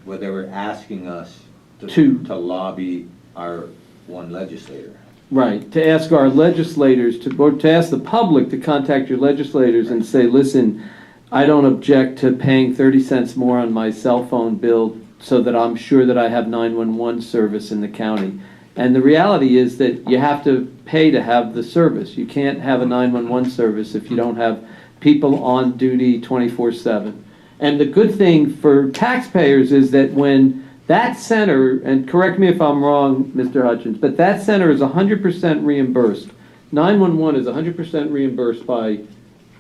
Well, they were asking us to lobby our one legislator. Right, to ask our legislators or to ask the public to contact your legislators and say, listen, I don't object to paying 30 cents more on my cell phone bill so that I'm sure that I have 911 service in the county. And the reality is that you have to pay to have the service. You can't have a 911 service if you don't have people on duty 24/7. And the good thing for taxpayers is that when that center, and correct me if I'm wrong, Mr. Hutchins, but that center is 100% reimbursed. 911 is 100% reimbursed by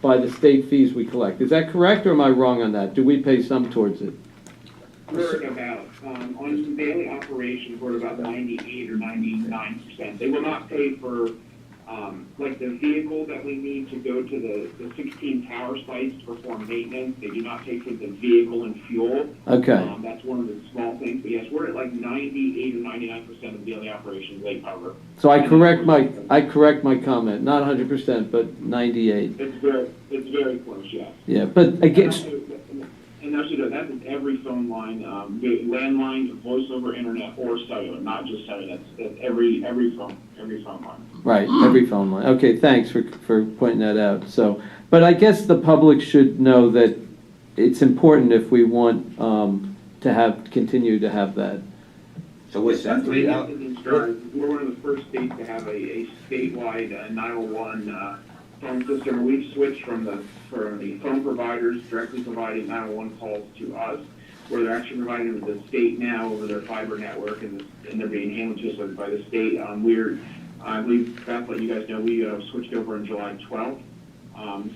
the state fees we collect. Is that correct, or am I wrong on that? Do we pay some towards it? We're at about, on daily operations, we're at about 98 or 99%. They will not pay for, like the vehicle that we need to go to the 16 tower sites to perform maintenance. They do not pay for the vehicle and fuel. Okay. That's one of the small things. But yes, we're at like 98 or 99% of daily operations they cover. So I correct my comment, not 100%, but 98. It's very close, yes. Yeah, but again, And actually, that's every phone line, landline, voice over internet, or cellular, not just cellular. That's every phone line. right, every phone line. Okay, thanks for pointing that out. So, but I guess the public should know that it's important if we want to continue to have that. So what's that? We're one of the first states to have a statewide 911 phone system. We've switched from the phone providers directly providing 911 calls to us, where they're actually providing them to the state now over their fiber network, and they're being handled just by the state. I believe, Beth, let you guys know, we switched over on July 12th.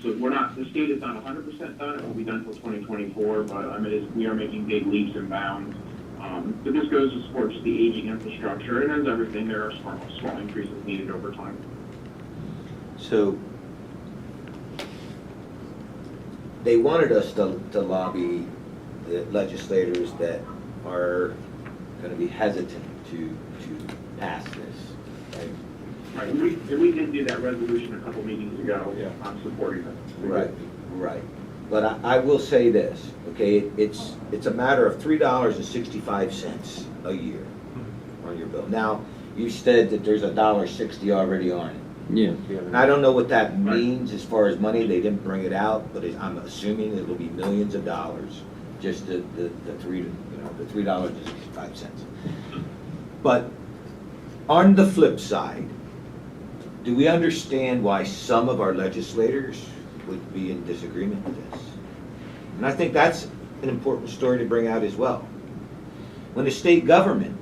So the state is not 100% done. It will be done until 2024, but we are making big leaps and bounds. But this goes to support just the aging infrastructure, and as everything, there are small increases needed over time. So they wanted us to lobby the legislators that are going to be hesitant to pass this. Right? Right, and we did do that resolution a couple meetings ago. Yeah. I'm supporting it. Right. But I will say this, okay? It's a matter of $3.65 a year on your bill. Now, you said that there's $1.60 already on it. Yeah. And I don't know what that means as far as money. They didn't bring it out, but I'm assuming it'll be millions of dollars, just the $3.65. But on the flip side, do we understand why some of our legislators would be in disagreement with this? And I think that's an important story to bring out as well. When the state government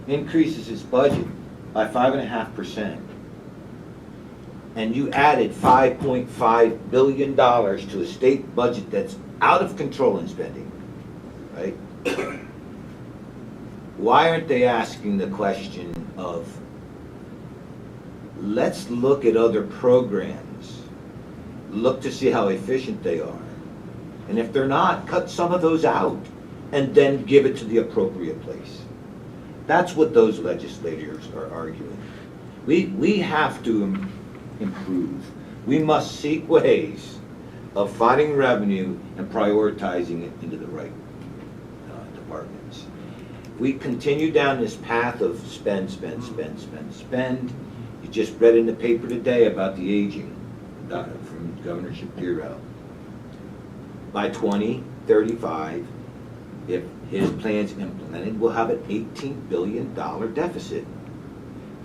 increases its budget by 5.5%, and you added $5.5 billion to a state budget that's out of control in spending, right? Why aren't they asking the question of, let's look at other programs, look to see how efficient they are, and if they're not, cut some of those out and then give it to the appropriate place. That's what those legislators are arguing. We have to improve. We must seek ways of finding revenue and prioritizing it into the right departments. We continue down this path of spend. You just read in the paper today about the aging from Governor Shapiro. By 2035, if his plan's implemented, we'll have an $18 billion deficit.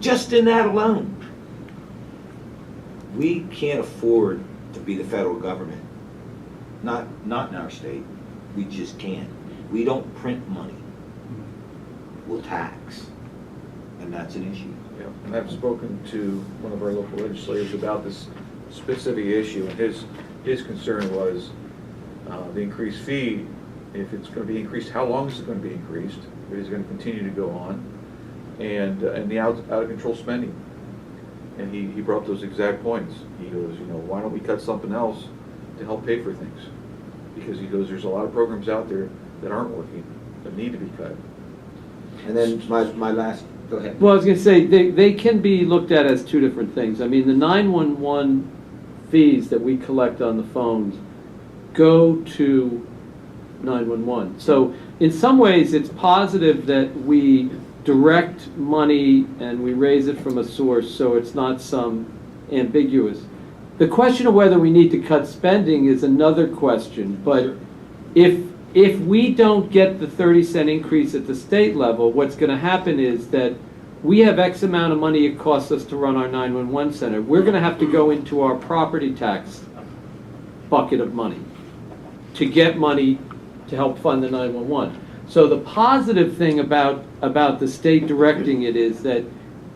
Just in that alone. We can't afford to be the federal government. Not in our state. We just can't. We don't print money. We'll tax. And that's an issue. Yeah, and I've spoken to one of our local legislators about this specific issue, and his concern was the increased fee. If it's going to be increased, how long is it going to be increased? If it's going to continue to go on, and the out of control spending. And he brought up those exact points. He goes, why don't we cut something else to help pay for things? Because he goes, there's a lot of programs out there that aren't working, that need to be cut. And then my last, go ahead. Well, I was going to say, they can be looked at as two different things. I mean, the 911 fees that we collect on the phones go to 911. So in some ways, it's positive that we direct money and we raise it from a source so it's not some ambiguous. The question of whether we need to cut spending is another question, but if we don't get the 30-cent increase at the state level, what's going to happen is that we have X amount of money it costs us to run our 911 center. We're going to have to go into our property tax bucket of money to get money to help fund the 911. So the positive thing about the state directing it is that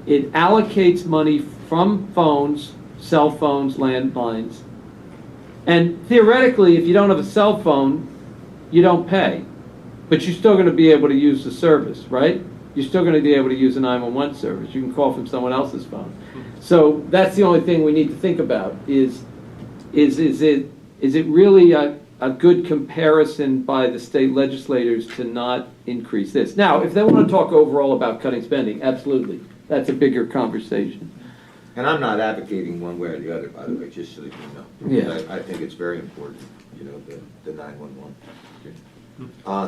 it allocates money from phones, cell phones, landlines, and theoretically, if you don't have a cell phone, you don't pay, but you're still going to be able to use the service, right? You're still going to be able to use a 911 service. You can call from someone else's phone. So that's the only thing we need to think about is it really a good comparison by the state legislators to not increase this? Now, if they want to talk overall about cutting spending, absolutely. That's a bigger conversation. And I'm not advocating one way or the other, by the way, just so that you know. Yeah. I think it's very important, you know, the 911.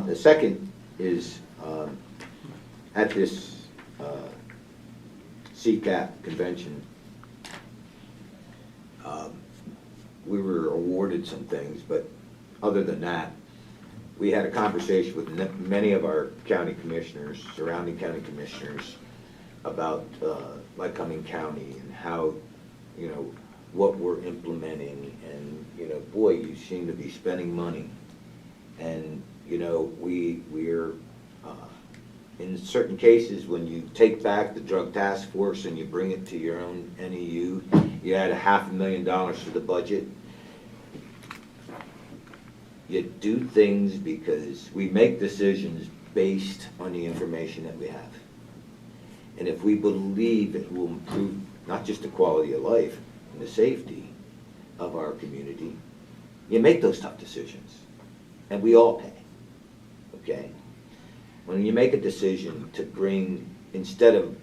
The second is, at this CCAP convention, we were awarded some things, but other than that, we had a conversation with many of our county commissioners, surrounding county commissioners, about Lycoming County and how, you know, what we're implementing, and, you know, boy, you seem to be spending money. And, you know, we're in certain cases, when you take back the drug task force and you bring it to your own NEU, you add $500,000 to the budget. You do things because we make decisions based on the information that we have. And if we believe it will improve not just the quality of life and the safety of our community, you make those tough decisions. And we all pay, okay? When you make a decision to bring, instead of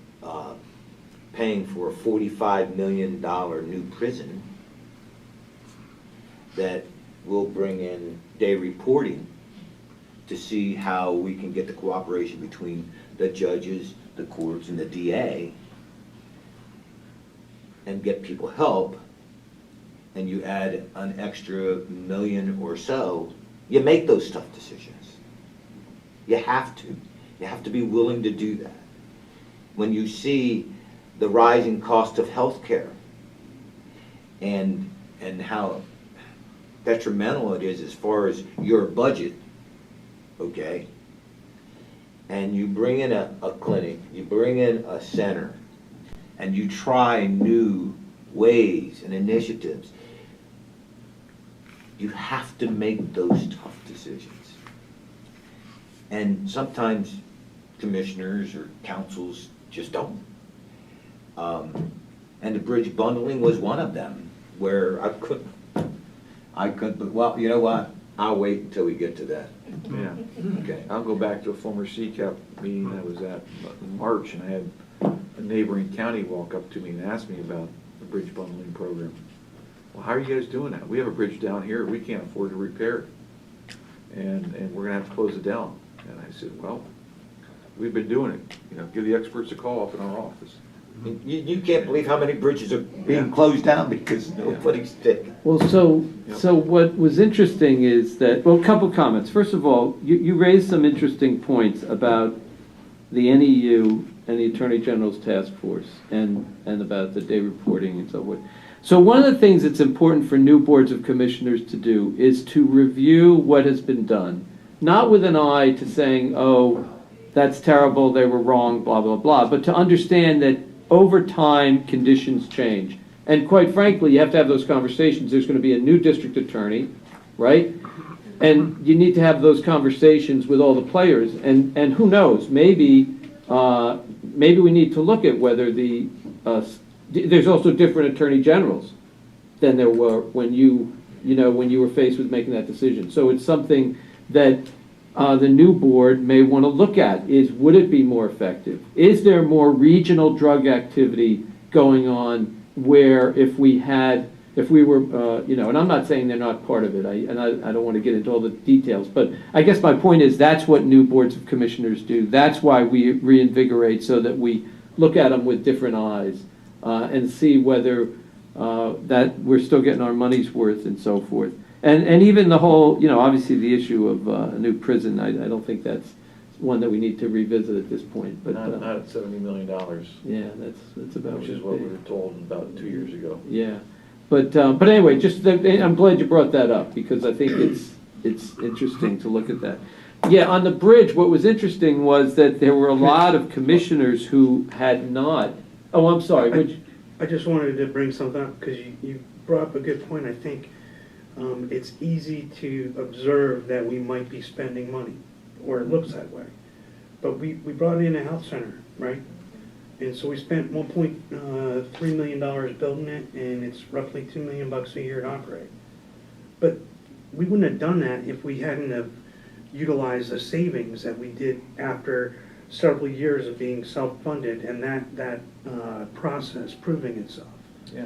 paying for a $45 million new prison, that will bring in day reporting to see how we can get the cooperation between the judges, the courts, and the DA, and get people help, and you add an extra million or so, you make those tough decisions. You have to. You have to be willing to do that. When you see the rising cost of health care and how detrimental it is as far as your budget, okay, and you bring in a clinic, you bring in a center, and you try new ways and initiatives, you have to make those tough decisions. And sometimes commissioners or councils just don't. And the bridge bundling was one of them, where I couldn't, but well, you know what? I'll wait until we get to that. Yeah. Okay. I'll go back to a former CCAP meeting I was at in March, and I had a neighboring county walk up to me and ask me about the bridge bundling program. Well, how are you guys doing that? We have a bridge down here, we can't afford to repair it, and we're gonna have to close it down. And I said, well, we've been doing it. You know, give the experts a call up in our office. You can't believe how many bridges are being closed down because nobody's taking. Well, so what was interesting is that, well, a couple comments. First of all, you raised some interesting points about the NEU and the Attorney General's task force and about the day reporting and so forth. So one of the things that's important for new boards of commissioners to do is to review what has been done, not with an eye to saying, oh, that's terrible, they were wrong, blah, blah, blah, but to understand that over time, conditions change. And quite frankly, you have to have those conversations. There's going to be a new district attorney, right? And you need to have those conversations with all the players. And who knows, maybe we need to look at whether there's also different attorney generals than there were when you were faced with making that decision. So it's something that the new board may want to look at. Would it be more effective? Is there more regional drug activity going on where if we if we were, and I'm not saying they're not part of it, and I don't want to get into all the details, but I guess my point is that's what new boards of commissioners do. That's why we reinvigorate, so that we look at them with different eyes and see whether that we're still getting our money's worth and so forth. And even the whole, obviously the issue of a new prison, I don't think that's one that we need to revisit at this point. But Not at $70 million, yeah, that's about which is what we were told about 2 years ago. Yeah, but anyway, I'm glad you brought that up, because I think it's interesting to look at that. Yeah, on the bridge, what was interesting was that there were a lot of commissioners who had not. Oh, I'm sorry. I just wanted to bring something up, because you brought up a good point. I think it's easy to observe that we might be spending money, or it looks that way. But we brought in a health center, right? And so we spent $1.3 million building it, and it's roughly $2 million a year to operate. But we wouldn't have done that if we hadn't have utilized the savings that we did after several years of being self-funded, and that process proving itself. Yeah.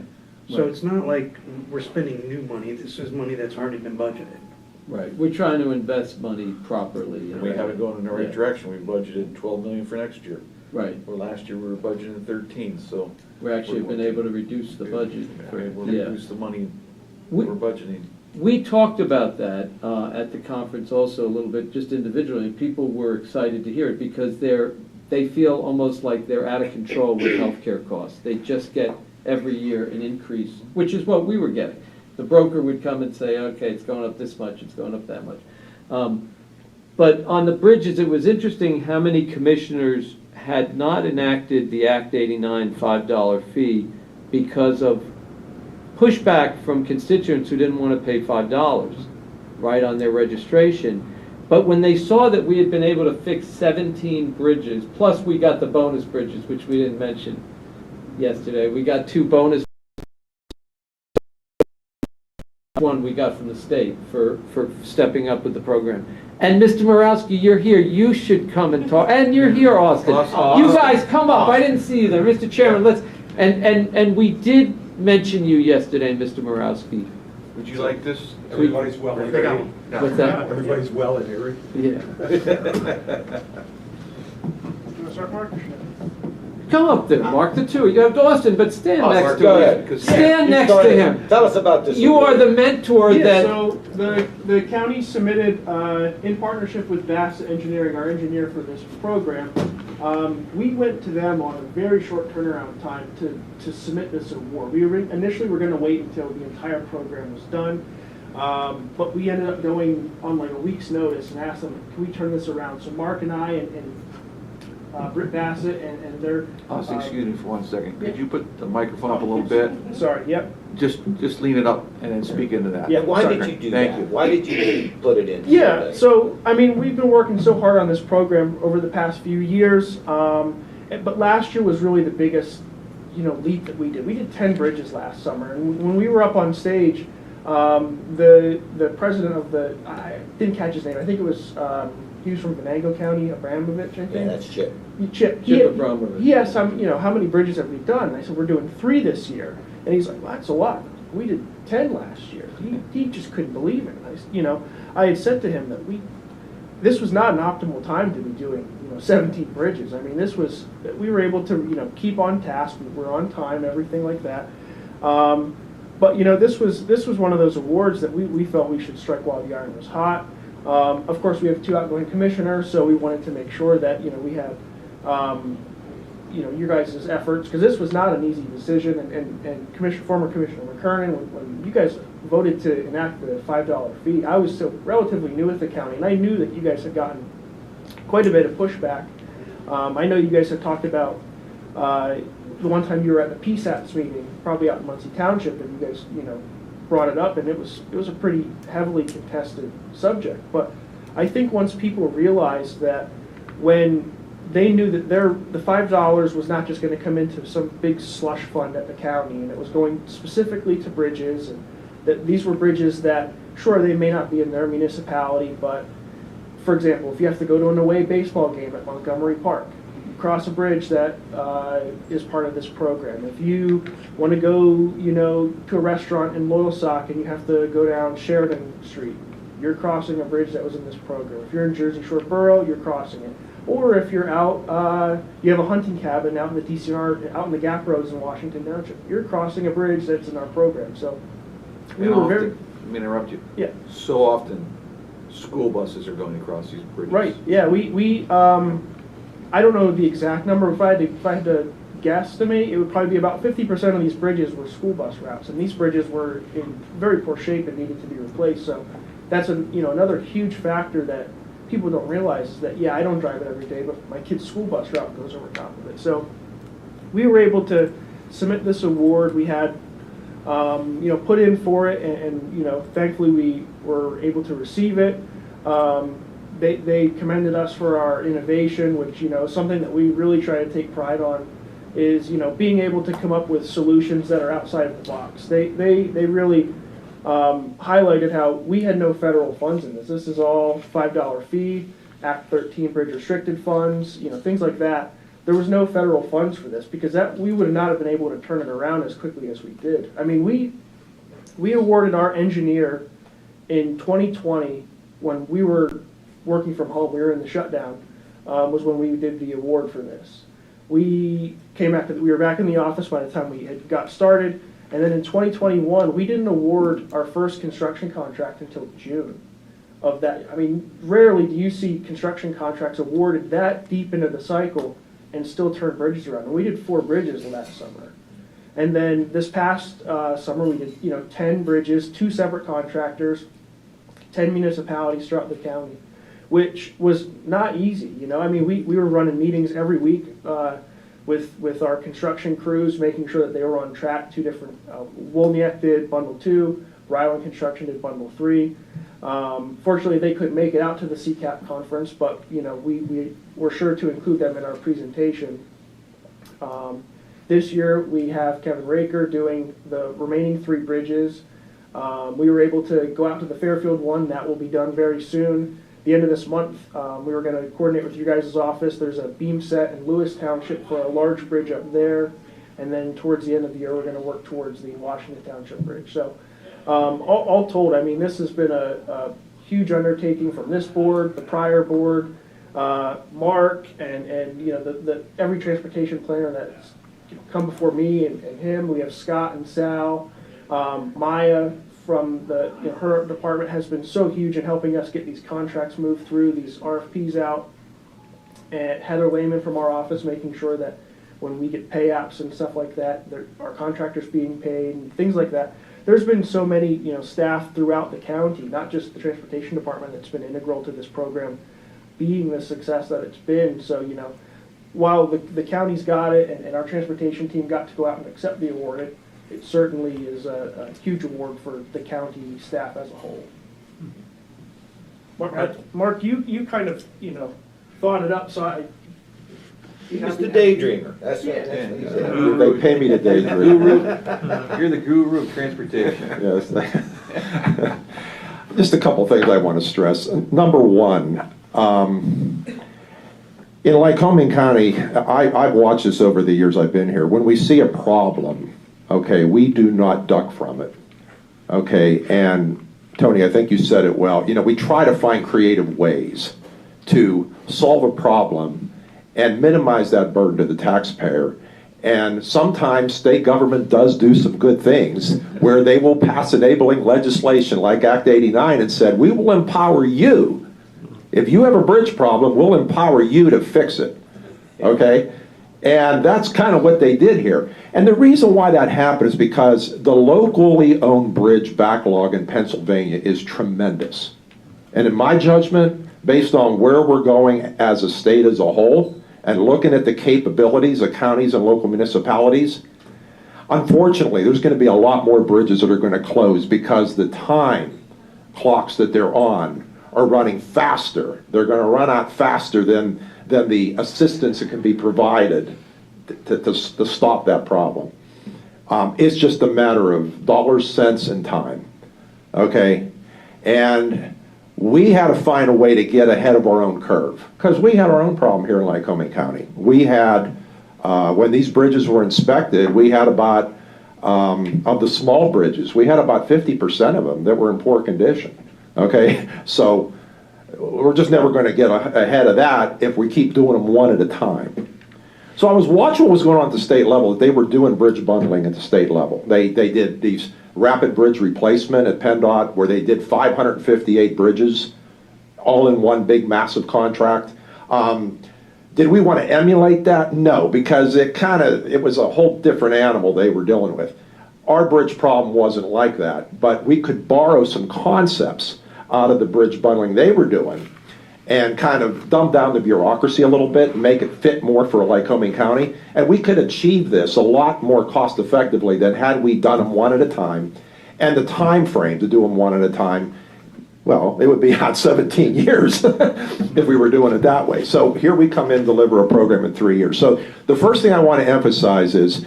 So it's not like we're spending new money. This is money that's already been budgeted. Right, we're trying to invest money properly. We have it going in the right Yeah. direction. We budgeted 12 million for next year. Right, Or last year we were budgeting 13, so. we actually have been able to reduce the budget. We'll Yeah. reduce the money We- we're budgeting. We talked about that at the conference also a little bit, just individually, and people were excited to hear it, because they feel almost like they're out of control with healthcare costs. They just get every year an increase, which is what we were getting. The broker would come and say, okay, it's going up this much, it's going up that much. But on the bridges, it was interesting how many commissioners had not enacted the Act 89 $5 fee because of pushback from constituents who didn't want to pay $5, right, on their registration. But when they saw that we had been able to fix 17 bridges, plus we got the bonus bridges, which we didn't mention yesterday. We got 2 bonus. One we got from the state for stepping up with the program. And Mr. Morawski, you're here. You should come and talk. And you're here, Austin. You guys come up. I didn't see you there, Mr. Chairman. Let's. And we did mention you yesterday, Mr. Morawski. Would you like this? Everybody's well in They got here. one. What's that? Everybody's well in here. Yeah. Start, Mark? Come up there, Mark. The two. You have Austin, but stand next Mark, to go him. ahead, 'cause- Stand Yeah, next go to ahead. him. Tell us about this. You are the mentor Yeah, that. so the county submitted, in partnership with Bassett Engineering, our engineer for this program, we went to them on a very short turnaround time to submit this award. We initially were gonna wait until the entire program was done, but we ended up going on like a week's notice and asked them, can we turn this around? So Mark and I and Britt Bassett and their. Austin, excuse me for 1 second. Could yeah. you put the microphone up a little bit? Sorry, yep. Just lean it up and then speak into that. Yeah, Why sorry. did you do Thank that? you. Why did you put it in? Yeah, so, I mean, we've been working so hard on this program over the past few years, but last year was really the biggest, leap that we did. We did 10 bridges last summer, and when we were up on stage, the president of I didn't catch his name, I think it was, he was from Venango County, Abramovich, I think. Yeah, that's Chip. Chip. Chip Abramovich. He asked, how many bridges have we done? And I said, we're doing 3 this year. And he's like, well, that's a lot. We did 10 last year. He just couldn't believe it. I had said to him that this was not an optimal time to be doing, 17 bridges. I mean, we were able to, keep on task. We were on time, everything like that. But, this was one of those awards that we felt we should strike while the iron was hot. Of course, we have 2 outgoing commissioners, so we wanted to make sure that, we have, your guys' efforts, because this was not an easy decision, and former Commissioner McKernan, when you guys voted to enact the $5 fee, I was still relatively new at the county, and I knew that you guys had gotten quite a bit of pushback. I know you guys had talked about the one time you were at the PSATS meeting, probably out in Muncie Township, and you guys, brought it up, and it was a pretty heavily contested subject. But I think once people realized that when they knew that the $5 was not just going to come into some big slush fund at the county, and it was going specifically to bridges, and that these were bridges that, sure, they may not be in their municipality, but, for example, if you have to go to an away baseball game at Montgomery Park, cross a bridge that is part of this program. If you want to go, to a restaurant in Loyalsock and you have to go down Sheridan Street, you're crossing a bridge that was in this program. If you're in Jersey Shore Borough, you're crossing it. Or if you're out, you have a hunting cabin out in the DCR, out in the Gap Roads in Washington Township, you're crossing a bridge that's in our program. So we were very. Let me interrupt you. Yeah. So often, school buses are going across these bridges. Right. Yeah. We I don't know the exact number. If I had to guesstimate, it would probably be about 50% of these bridges were school bus routes, and these bridges were in very poor shape and needed to be replaced. So that's another huge factor that people don't realize is that, I don't drive it every day, but my kid's school bus route goes over top of it. So we were able to submit this award. We had, put in for it, and thankfully we were able to receive it. They commended us for our innovation, which, something that we really try to take pride on is, being able to come up with solutions that are outside of the box. They really highlighted how we had no federal funds in this. This is all $5 fee, Act 13 bridge restricted funds, things like that. There was no federal funds for this because we would not have been able to turn it around as quickly as we did. I mean, we awarded our engineer in 2020 when we were working from home. We were in the shutdown, was when we did the award for this. We were back in the office by the time we had got started. And then in 2021, we didn't award our first construction contract until June of that. I mean, rarely do you see construction contracts awarded that deep into the cycle and still turn bridges around. And we did 4 bridges last summer. And then this past summer, we did 10 bridges, 2 separate contractors, 10 municipalities throughout the county, which was not easy. I mean, we were running meetings every week with our construction crews, making sure that they were on track. 2 different, Wolniak did bundle 2, Ryland Construction did bundle 3. Fortunately, they couldn't make it out to the CCAP conference, but we were sure to include them in our presentation. This year, we have Kevin Raker doing the remaining 3 bridges. We were able to go out to the Fairfield one. That will be done very soon. The end of this month, we were going to coordinate with you guys' office. There's a beam set in Lewis Township for a large bridge up there. And then towards the end of the year, we're going to work towards the Washington Township bridge. So all told, I mean, this has been a huge undertaking from this board, the prior board, Mark, and the every transportation planner that's come before me and him. We have Scott and Sal, Maya from her department has been so huge in helping us get these contracts moved through, these RFPs out, and Heather Lehman from our office making sure that when we get pay apps and stuff like that, our contractors being paid and things like that. There's been so many staff throughout the county, not just the transportation department, that's been integral to this program being the success that it's been. So while the county's got it and our transportation team got to go out and accept the award, it certainly is a huge award for the county staff as a whole. Mark, you kind of thought it up, so He's the daydreamer. That's what he said. They pay me to daydream. You're the guru of transportation. Yes. Just a couple things I want to stress. Number one, in Lycoming County, I've watched this over the years I've been here. When we see a problem, okay, we do not duck from it. Okay, and Tony, I think you said it well. We try to find creative ways to solve a problem and minimize that burden to the taxpayer. And sometimes state government does do some good things where they will pass enabling legislation like Act 89 and said, we will empower you. If you have a bridge problem, we'll empower you to fix it. Okay? And that's kind of what they did here. And the reason why that happened is because the locally owned bridge backlog in Pennsylvania is tremendous. And in my judgment, based on where we're going as a state as a whole, and looking at the capabilities of counties and local municipalities, unfortunately, there's going to be a lot more bridges that are going to close because the time clocks that they're on are running faster. They're going to run out faster than the assistance that can be provided to stop that problem. It's just a matter of dollars, cents, and time. Okay? And we had to find a way to get ahead of our own curve, because we had our own problem here in Lycoming County. We had, when these bridges were inspected, we had about, of the small bridges, we had about 50% of them that were in poor condition, okay? So we're just never going to get ahead of that if we keep doing them one at a time. So I was watching what was going on at the state level. They were doing bridge bundling at the state level. They did these rapid bridge replacement at PennDOT, where they did 558 bridges, all in one big massive contract. Did we want to emulate that? No, because it was a whole different animal they were dealing with. Our bridge problem wasn't like that, but we could borrow some concepts out of the bridge bundling they were doing and kind of dumb down the bureaucracy a little bit and make it fit more for Lycoming County. And we could achieve this a lot more cost effectively than had we done them one at a time. And the time frame to do them one at a time, well, it would be out 17 years if we were doing it that way. So here we come in, deliver a program in 3 years. So the first thing I want to emphasize is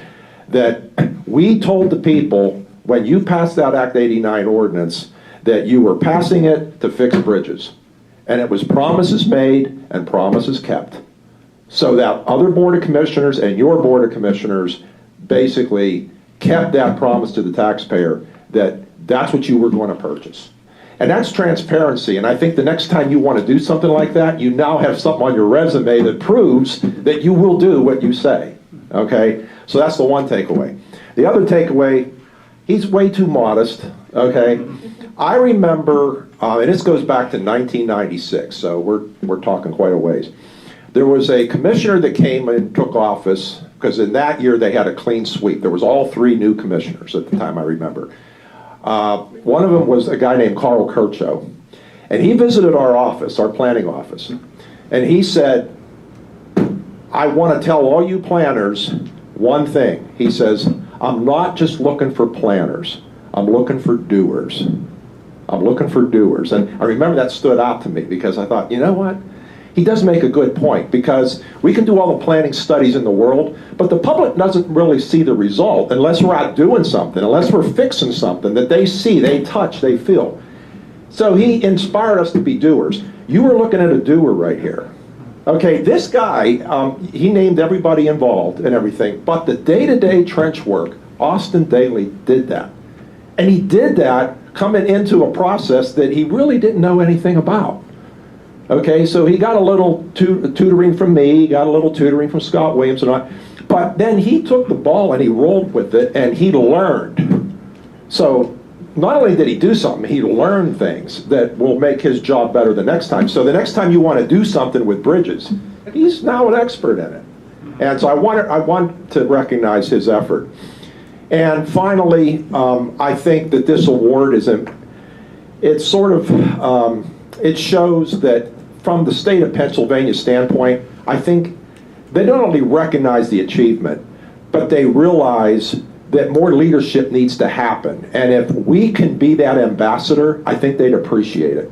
that we told the people, when you passed that Act 89 ordinance, that you were passing it to fix bridges. And it was promises made and promises kept. So that other Board of Commissioners and your Board of Commissioners basically kept that promise to the taxpayer that that's what you were going to purchase. And that's transparency. And I think the next time you want to do something like that, you now have something on your resume that proves that you will do what you say. Okay? So that's the one takeaway. The other takeaway, he's way too modest. Okay? I remember, and this goes back to 1996, so we're talking quite a ways. There was a commissioner that came and took office, because in that year they had a clean sweep. There was all 3 new commissioners at the time, I remember. One of them was a guy named Carl Kircho, and he visited our office, our planning office, and he said, I want to tell all you planners one thing. He says, I'm not just looking for planners, I'm looking for doers. I'm looking for doers. And I remember that stood out to me because I thought, you know what? He does make a good point, because we can do all the planning studies in the world, but the public doesn't really see the result unless we're out doing something, unless we're fixing something that they see, they touch, they feel. So he inspired us to be doers. You were looking at a doer right here. Okay, this guy, he named everybody involved and everything, but the day-to-day trench work, Austin Daly did that. And he did that coming into a process that he really didn't know anything about. Okay, so he got a little tutoring from me, he got a little tutoring from Scott Williams and all, but then he took the ball and he rolled with it and he learned. So not only did he do something, he learned things that will make his job better the next time. So the next time you want to do something with bridges, he's now an expert in it. And so I want to recognize his effort. And finally, I think that this award it shows that from the state of Pennsylvania standpoint, I think they not only recognize the achievement, but they realize that more leadership needs to happen. And if we can be that ambassador, I think they'd appreciate it.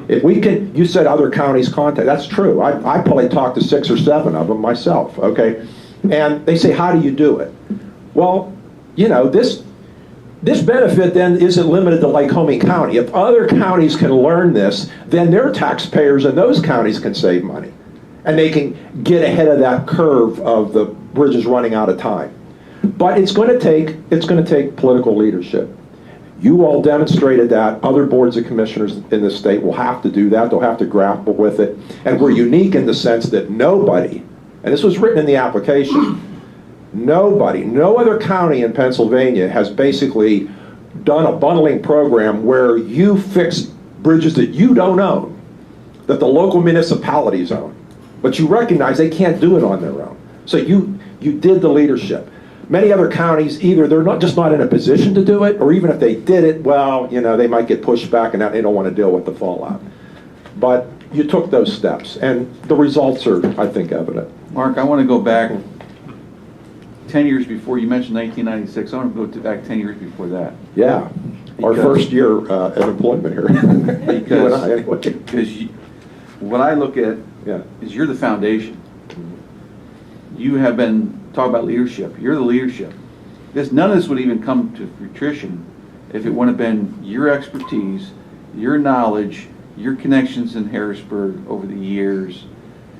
If we can, you said other counties contact, that's true. I probably talked to 6 or 7 of them myself, okay? And they say, how do you do it? Well, you know, this benefit then isn't limited to Lycoming County. If other counties can learn this, then their taxpayers in those counties can save money. And they can get ahead of that curve of the bridges running out of time. But it's going to take political leadership. You all demonstrated that. Other boards of commissioners in the state will have to do that. They'll have to grapple with it. And we're unique in the sense that nobody, and this was written in the application, nobody, no other county in Pennsylvania has basically done a bundling program where you fix bridges that you don't own, that the local municipalities own. But you recognize they can't do it on their own. So you did the leadership. Many other counties, either they're just not in a position to do it, or even if they did it, well, you know, they might get pushed back and they don't want to deal with the fallout. But you took those steps, and the results are, I think, evident. Mark, I want to go back 10 years before you mentioned 1996. I want to go back 10 years before that. Yeah, our first year of employment here. Because what I look at is you're the foundation. You have been talking about leadership. You're the leadership. None of this would even come to fruition if it wouldn't have been your expertise, your knowledge, your connections in Harrisburg over the years,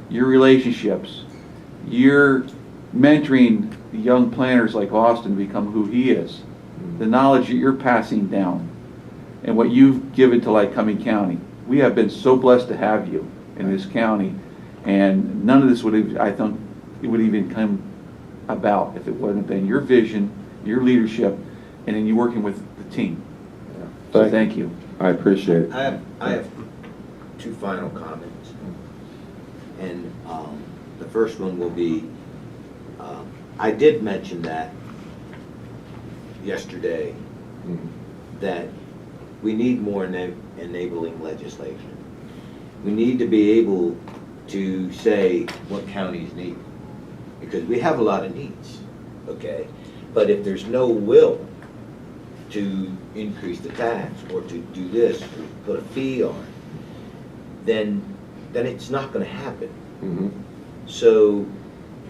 your relationships, your mentoring the young planners like Austin become who he is, the knowledge that you're passing down, and what you've given to Lycoming County. We have been so blessed to have you in this county, and none of this would have, I think, it would even come about if it wouldn't have been your vision, your leadership, and then you working with the team. So thank you. I appreciate it. I have two final comments. And the first one will be, I did mention that yesterday, that we need more enabling legislation. We need to be able to say what counties need, because we have a lot of needs, okay? But if there's no will to increase the tax or to do this, or put a fee on, then it's not going to happen. So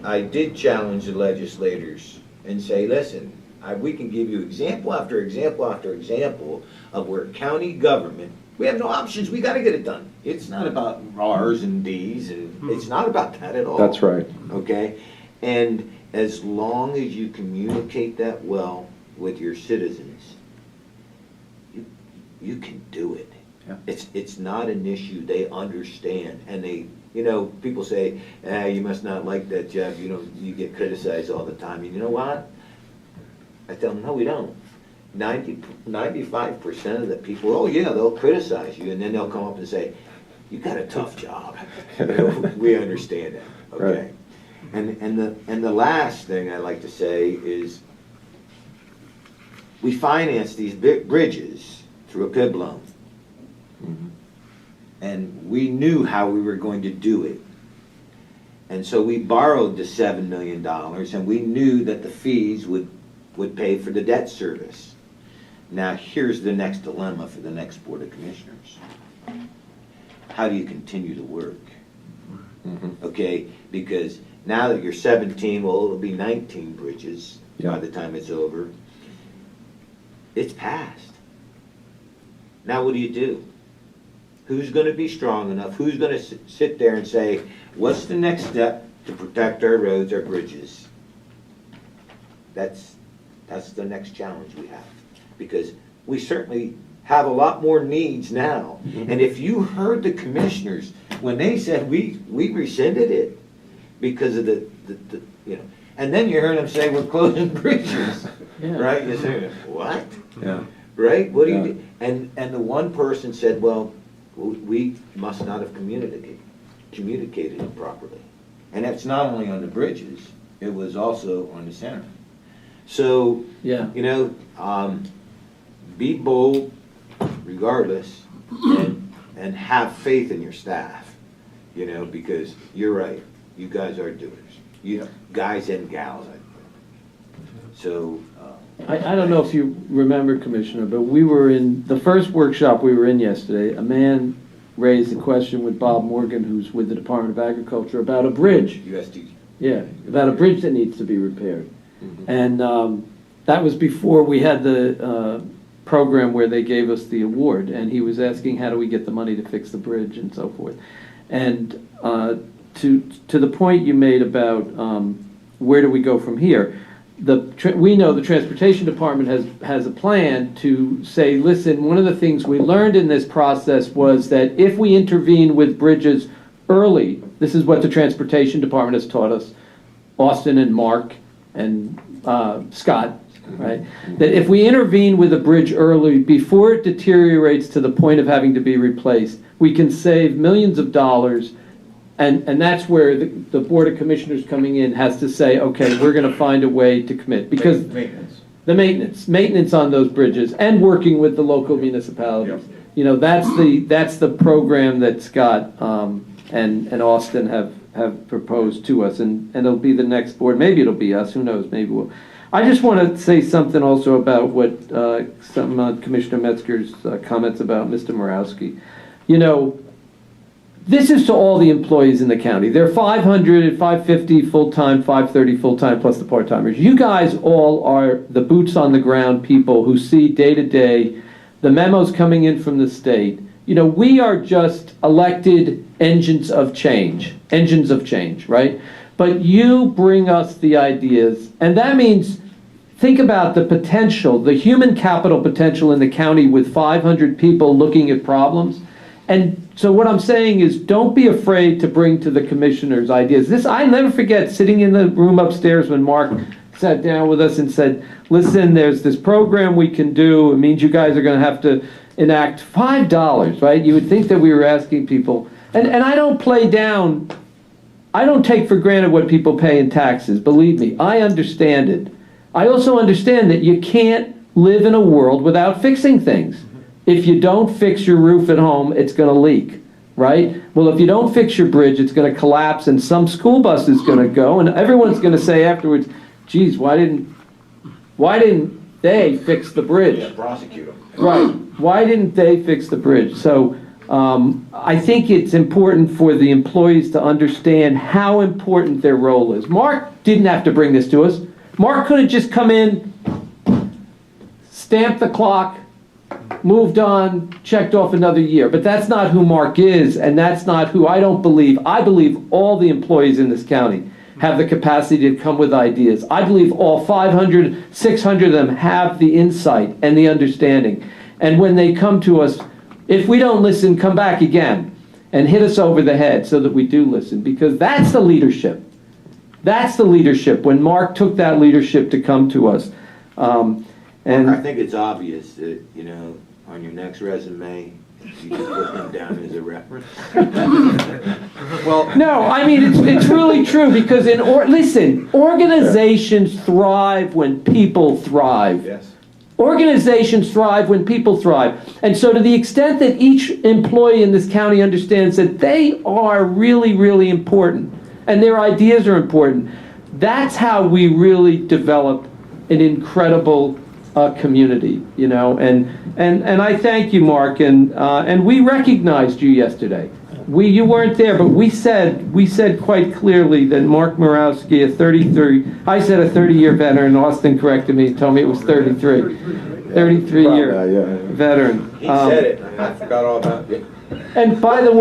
I did challenge the legislators and say, listen, we can give you example after example after example of where county government, we have no options, we got to get it done. It's not about R's and D's, and it's not about that at all. That's right. Okay? And as long as you communicate that well with your citizens, you can do it. Yeah. It's not an issue. They understand, and they, people say, you must not like that, Jeff. You get criticized all the time. And you know what? I tell them, no, we don't. 95% of the people, oh yeah, they'll criticize you, and then they'll come up and say, you got a tough job. We understand that. Okay. Right. And the last thing I like to say is, we finance these big bridges through a PIB loan. And we knew how we were going to do it. And so we borrowed the $7 million, and we knew that the fees would pay for the debt service. Now here's the next dilemma for the next Board of Commissioners. How do you continue to work? Okay, because now that you're 17, well, it'll be 19 bridges by the time it's over. It's passed. Now what do? Who's going to be strong enough? Who's going to sit there and say, what's the next step to protect our roads, our bridges? That's the next challenge we have, because we certainly have a lot more needs now. And if you heard the commissioners when they said we rescinded it because of the and then you heard them say we're closing bridges, right? You say, what? Yeah. Right? What do you do? And the one person said, well, we must not have communicated it properly. And that's not only on the bridges, it was also on the center. So, be bold regardless, and have faith in your staff, because you're right. You guys are doers. You guys and gals. So, I don't know if you remember, Commissioner, but we were in the first workshop we were in yesterday. A man raised a question with Bob Morgan, who's with the Department of Agriculture, about a bridge. USD. Yeah, about a bridge that needs to be repaired. And that was before we had the program where they gave us the award. And he was asking, how do we get the money to fix the bridge and so forth. And to the point you made about where do we go from here, we know the Transportation Department has a plan to say, listen, one of the things we learned in this process was that if we intervene with bridges early, this is what the Transportation Department has taught us, Austin and Mark and Scott, right? That if we intervene with a bridge early, before it deteriorates to the point of having to be replaced, we can save millions of dollars. And that's where the Board of Commissioners coming in has to say, okay, we're going to find a way to commit. Because maintenance on those bridges, and working with the local municipalities. That's the program that Scott and Austin have proposed to us, and it'll be the next board. Maybe it'll be us. Who knows? Maybe we'll. I just want to say something also about what some Commissioner Metzger's comments about Mr. Morawski. This is to all the employees in the county. There are 500, 550 full-time, 530 full-time, plus the part-timers. You guys all are the boots on the ground people who see day to day the memos coming in from the state we are just elected engines of change, right? But you bring us the ideas, and that means think about the potential, the human capital potential in the county with 500 people looking at problems. And so what I'm saying is, don't be afraid to bring to the commissioners ideas. I never forget sitting in the room upstairs when Mark sat down with us and said, listen, there's this program we can do. It means you guys are going to have to enact $5, right? You would think that we were asking people. And I don't play down, I don't take for granted what people pay in taxes. Believe me, I understand it. I also understand that you can't live in a world without fixing things. If you don't fix your roof at home, it's going to leak, right? Well, if you don't fix your bridge, it's going to collapse and some school bus is going to go and everyone's going to say afterwards, geez, why didn't they fix the bridge? Yeah, prosecute them. Right. Why didn't they fix the bridge? So I think it's important for the employees to understand how important their role is. Mark didn't have to bring this to us. Mark could have just come in, stamped the clock, moved on, checked off another year. But that's not who Mark is, and that's not who I believe all the employees in this county have the capacity to come with ideas. I believe all 500, 600 of them have the insight and the understanding. And when they come to us, if we don't listen, come back again and hit us over the head so that we do listen, because that's the leadership. That's the leadership, when Mark took that leadership to come to us. And I think it's obvious that, on your next resume, you just put him down as a reference. Well, no, I mean, it's really true, because listen, organizations thrive when people thrive. Yes. Organizations thrive when people thrive. And so to the extent that each employee in this county understands that they are really, really important, and their ideas are important, that's how we really develop an incredible community, and I thank you, Mark, and we recognized you yesterday. You weren't there, but we said quite clearly that Mark Morawski, I said a 30-year veteran. Austin corrected me and told me it was 33. 33-year veteran. He said it, and I forgot all about it. And by the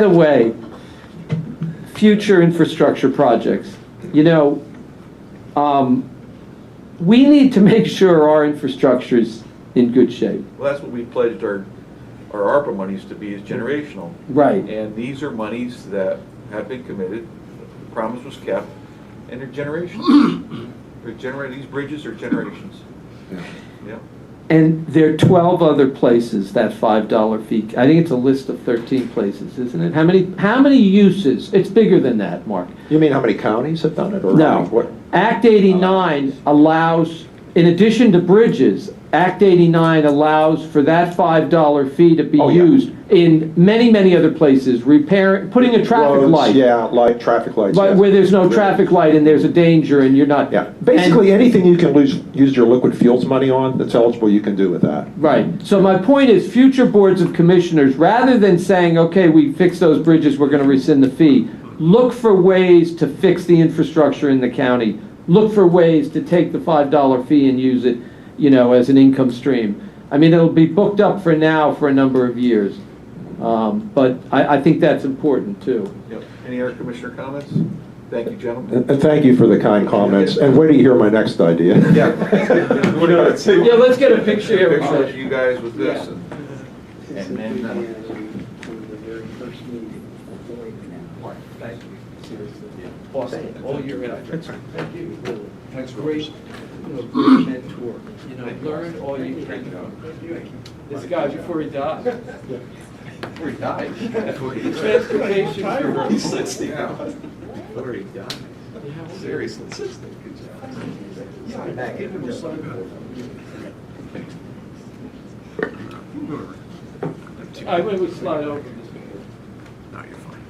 way, future infrastructure projects, we need to make sure our infrastructure is in good shape. Well, that's what we pledged our ARPA monies to be, is generational. Right. And these are monies that have been committed, the promise was kept, and they're generations. These bridges are generations. Yeah. And there are 12 other places that $5 fee. I think it's a list of 13 places, isn't it? How many uses? It's bigger than that, Mark. You mean how many counties have done it? Or No. what? Act 89 allows, in addition to bridges, Act 89 allows for that $5 fee to be used in many, many other places. Putting a traffic Roads, light. Yeah, traffic lights. But yes. where there's no traffic light and there's a danger and you're not. Yeah, basically anything you can use your liquid fuels money on that's eligible, you can do with that. Right. So my point is, future boards of commissioners, rather than saying, okay, we fix those bridges, we're going to rescind the fee, look for ways to fix the infrastructure in the county. Look for ways to take the $5 fee and use it, as an income stream. I mean, it'll be booked up for now for a number of years. But I think that's important too. Yep. Any other commissioner comments? Thank you, gentlemen. And thank you for the kind comments. And wait till you hear my next idea. Yeah. Yeah, let's get a picture here. Picture of you guys with this. Yeah. And then, Thank you. Seriously. Austin, all your efforts. Thank you. That's great. Great mentor. Learn all you can. This guy before he died. Before he died. Transportation. He's 60 now. Before he died. Seriously. 60. Good job. Give him a slide. I would slide over this. No, you're fine.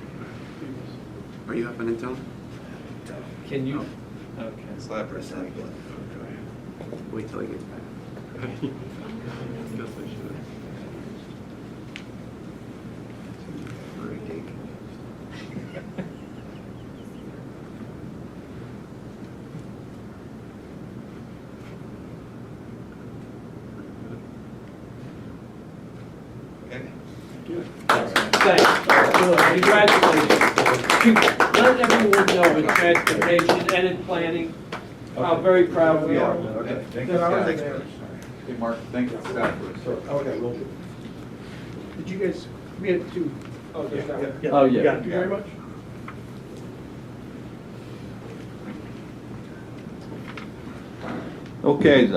Are you up and in town? Can you? Okay. Slap for a second. Wait till I get back. Guess I should. For a cake. Congratulations. Let everyone know in transportation and in planning how very proud we are. Hey, Mark, thank you for that. Okay, well, did you guys, we had two. Oh, just that one. Oh, yeah. Thank you very much. Okay,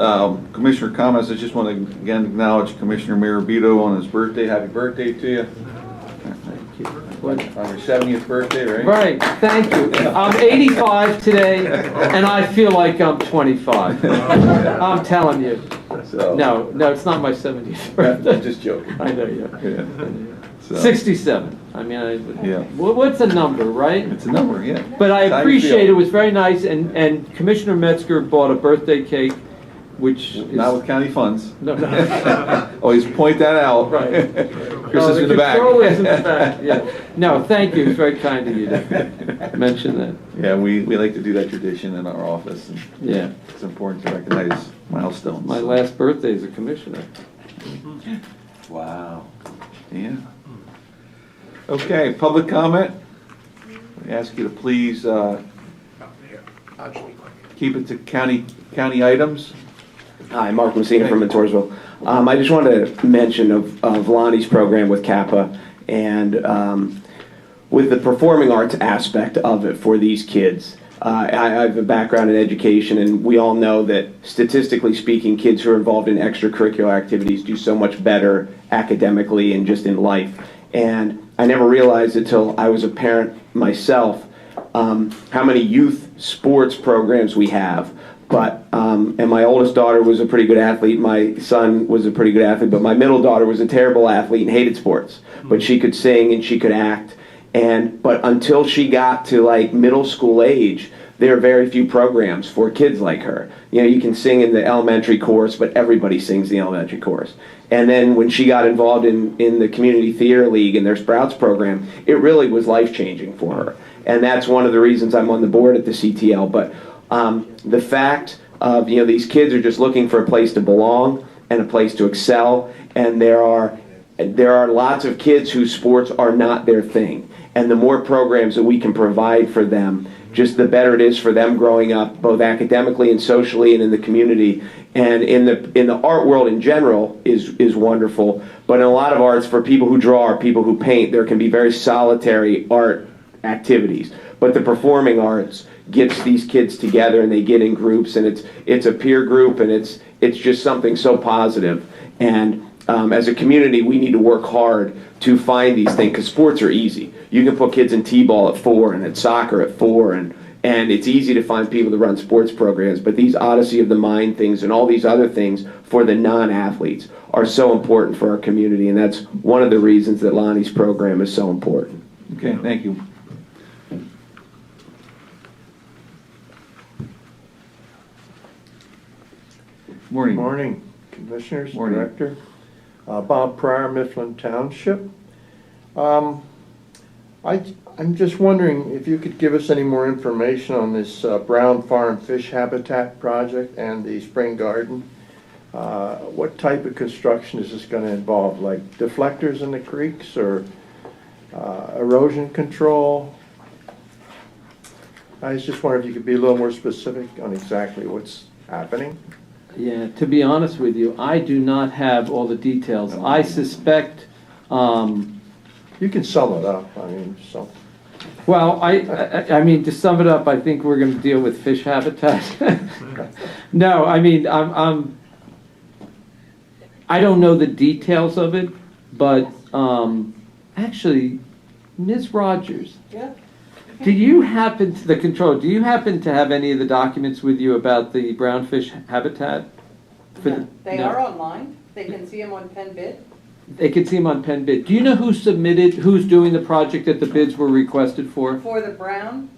Commissioner comments. I just want to again acknowledge Commissioner Marabito on his birthday. Happy birthday to you. Thank you. On your 70th birthday, right? Right, thank you. I'm 85 today, and I feel like I'm 25. I'm telling you. So, No, it's not my 70th birthday. I'm just joking. I know, yeah. Yeah. So, 67. I mean, Yeah. what's a number, right? It's a number, yeah. But I How you appreciate feel? it. Was very nice, and Commissioner Metzger bought a birthday cake, which is Not with county funds. no. Always point that out. Right. Chris is in the back. Controller's in the back. Yeah. No, thank you. It's very kind of you to mention that. Yeah, we like to do that tradition in our office. And Yeah. it's important to recognize milestones. My last birthday as a commissioner. Wow. Yeah. Okay, public comment. We ask you to please keep it to county items. Hi, Mark Messina from Mentorsville. I just wanted to mention of Lonnie's program with Kappa and with the performing arts aspect of it for these kids. I have a background in education, and we all know that statistically speaking, kids who are involved in extracurricular activities do so much better academically and just in life. And I never realized until I was a parent myself how many youth sports programs we have. But and my oldest daughter was a pretty good athlete. My son was a pretty good athlete, but my middle daughter was a terrible athlete and hated sports. But she could sing and she could act. But until she got to like middle school age, there are very few programs for kids like her. You know, you can sing in the elementary chorus, but everybody sings the elementary chorus. And then when she got involved in the Community Theater League and their Sprouts program, it really was life-changing for her. And that's one of the reasons I'm on the board at the CTL. But the fact of, these kids are just looking for a place to belong and a place to excel. And there are lots of kids whose sports are not their thing. And the more programs that we can provide for them, just the better it is for them growing up, both academically and socially and in the community. And in the art world in general is wonderful. But in a lot of arts, for people who draw or people who paint, there can be very solitary art activities. But the performing arts gets these kids together, and they get in groups, and it's a peer group, and it's just something so positive. And as a community, we need to work hard to find these things, because sports are easy. You can put kids in t-ball at 4 and at soccer at 4, and it's easy to find people to run sports programs. But these Odyssey of the Mind things and all these other things for the non-athletes are so important for our community, and that's one of the reasons that Lonnie's program is so important. Okay, thank you. Morning. Morning, Commissioners, Morning. Director. Bob Pryor, Mifflin Township. I'm just wondering if you could give us any more information on this Brown Farm Fish Habitat Project and the Spring Garden. What type of construction is this going to involve, like deflectors in the creeks or erosion control? I was just wondering if you could be a little more specific on exactly what's happening. Yeah, to be honest with you, I do not have all the details. I suspect, You can sum it up, I mean, so. well, I mean, to sum it up, I think we're going to deal with fish habitat. No, I mean, I don't know the details of it, but actually, Ms. Rogers. Yeah. Do you happen to, the controller, do you happen to have any of the documents with you about the brownfish habitat? They are online. They can see them on Penn Bid. They can see them on Penn Bid. Do you know who submitted, who's doing the project that the bids were requested for? For the Brown?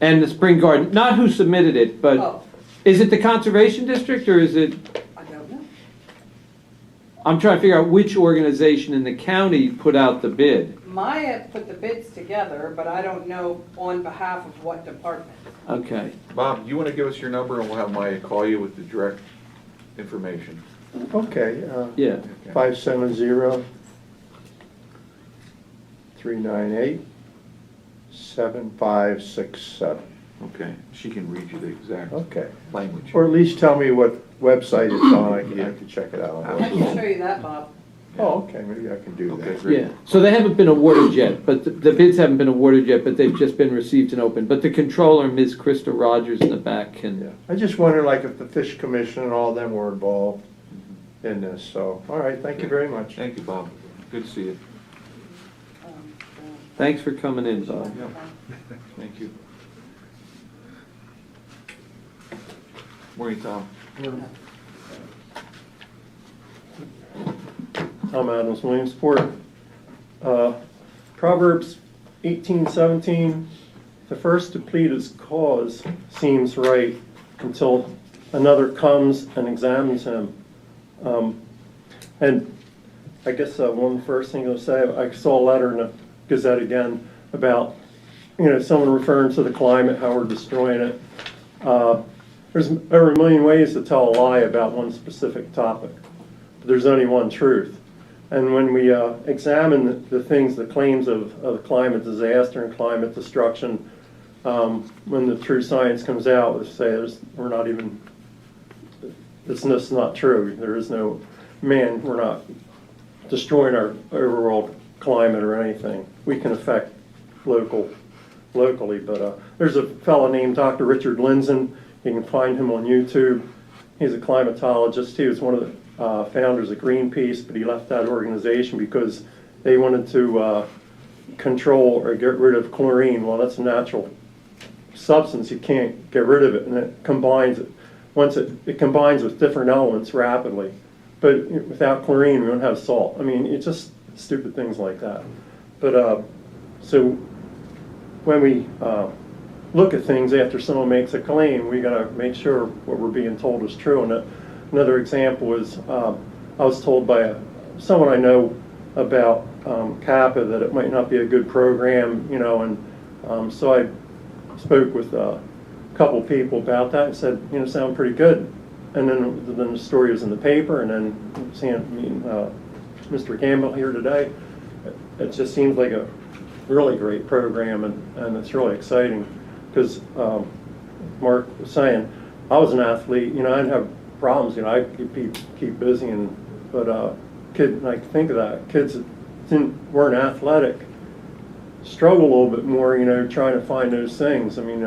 And the Spring Garden, not who submitted it, but Oh, is it the Conservation District or is it, I don't know. I'm trying to figure out which organization in the county put out the bid. Maya put the bids together, but I don't know on behalf of what department. Okay. Bob, you want to give us your number and we'll have Maya call you with the direct information. Okay, Yeah. 570 398-7567. Okay, she can read you the exact Okay. language. Or at least tell me what website it's on, I can check it out. I can show you that, Bob. Oh, okay, maybe I can do Okay, that. great. Yeah, so they haven't been awarded yet, but the bids haven't been awarded yet, but they've just been received and opened. But the controller, Ms. Krista Rogers in the back, Yeah. can, I just wonder, like, if the Fish Commission and all them were involved in this, so, all right, thank you very much. Thank you, Bob. Good to see you. thanks for coming in, Bob. Yeah. Thank you. Morning, Tom. Tom Adams, Williamsport. Proverbs 18:17, the first to plead his cause seems right until another comes and examines him. And I guess one first thing I'll say, I saw a letter in the Gazette again about, someone referring to the climate, how we're destroying it. There are a million ways to tell a lie about one specific topic, but there's only one truth. And when we examine the things, the claims of climate disaster and climate destruction, when the true science comes out, we say it's just not true. There is no man, we're not destroying our overall climate or anything. We can affect locally, but there's a fellow named Dr. Richard Lindzen. You can find him on YouTube. He's a climatologist. He was one of the founders of Greenpeace, but he left that organization because they wanted to control or get rid of chlorine. Well, that's a natural substance. You can't get rid of it, and it combines. Once it combines with different elements rapidly. But without chlorine, we don't have salt. I mean, it's just stupid things like that. But so when we look at things after someone makes a claim, we got to make sure what we're being told is true. And another example is I was told by someone I know about CAPA that it might not be a good program, and so I spoke with a couple people about that and said, sound pretty good. And then the story was in the paper, and then seeing Mr. Campbell here today, it just seems like a really great program, and it's really exciting because Mark was saying, I was an athlete, I didn't have problems, I could keep busy, but I think of that, kids that weren't athletic struggle a little bit more, trying to find those things. I mean,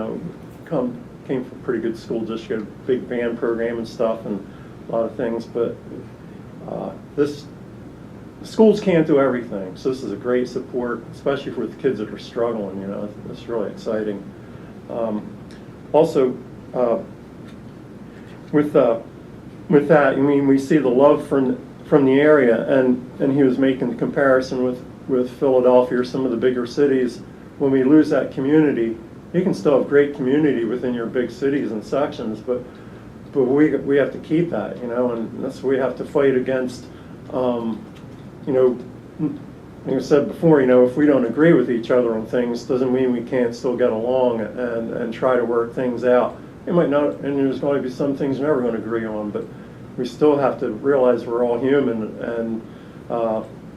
came from a pretty good school district, a big band program and stuff, and a lot of things, but schools can't do everything, so this is a great support, especially for the kids that are struggling. It's really exciting. Also, with that, we see the love from the area, and he was making the comparison with Philadelphia or some of the bigger cities. When we lose that community, you can still have great community within your big cities and sections, but we have to keep that, and that's what we have to fight against. Like I said before, if we don't agree with each other on things, doesn't mean we can't still get along and try to work things out. It might not, and there's going to be some things we're never going to agree on, but we still have to realize we're all human and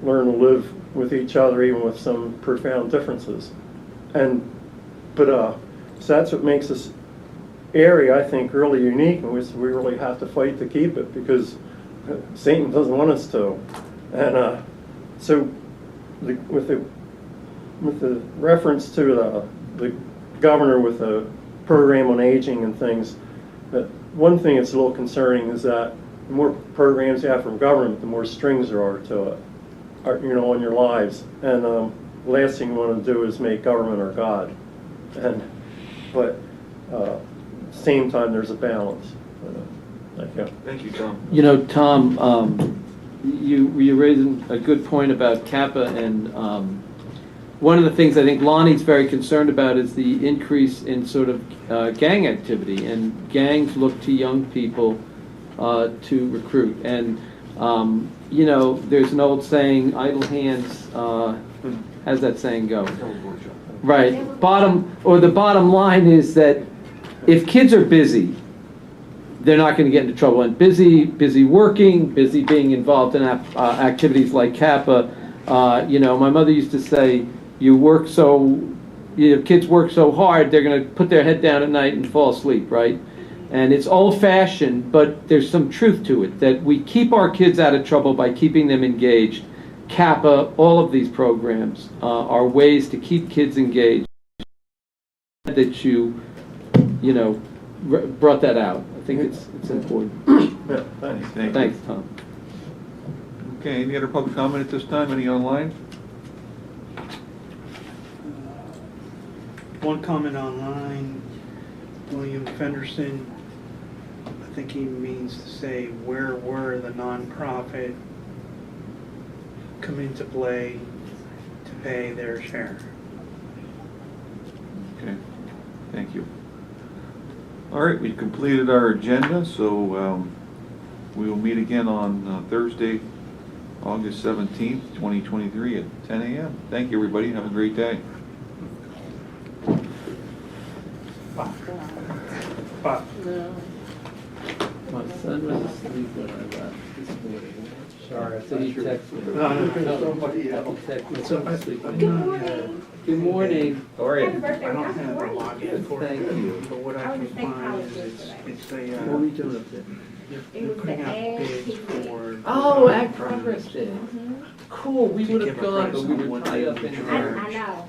learn to live with each other, even with some profound differences. So that's what makes this area, I think, really unique, and we really have to fight to keep it because Satan doesn't want us to. And so, with the reference to the governor with the program on aging and things, that one thing that's a little concerning is that the more programs you have from government, the more strings there are to it, on your lives. And the last thing you want to do is make government our God. But same time, there's a balance. Thank you. Thank you, Tom. Tom, you're raising a good point about Kappa, and one of the things I think Lonnie's very concerned about is the increase in sort of gang activity, and gangs look to young people to recruit. And there's an old saying, idle hands, how's that saying go? Right. The bottom line is that if kids are busy, they're not going to get into trouble. And busy working, busy being involved in activities like Kappa. My mother used to say, kids work so hard, they're going to put their head down at night and fall asleep, right? And it's old-fashioned, but there's some truth to it, that we keep our kids out of trouble by keeping them engaged. Kappa, all of these programs are ways to keep kids engaged. That you brought that out. I think it's important. Yeah, thanks. Thanks, Tom. Okay, any other public comment at this time? Any online? One comment online, William Fenderson, I think he means to say, where were the nonprofit come into play to pay their share? Okay, thank you. All right, we completed our agenda, so we will meet again on Thursday, August 17th, 2023 at 10 a.m. Thank you, everybody. Have a great day. Bye. My son was asleep when I left this morning. Sorry, I thought you texted me. Somebody else. Good morning. Good morning. How are you? I don't have a login for it. Thank you. But what I can find is it's a, What are we doing up there? you're putting out bids for. Oh, Ag Progress Day. Cool, we To would give have a gone, price but we on were what tied they up in would there. charge. know.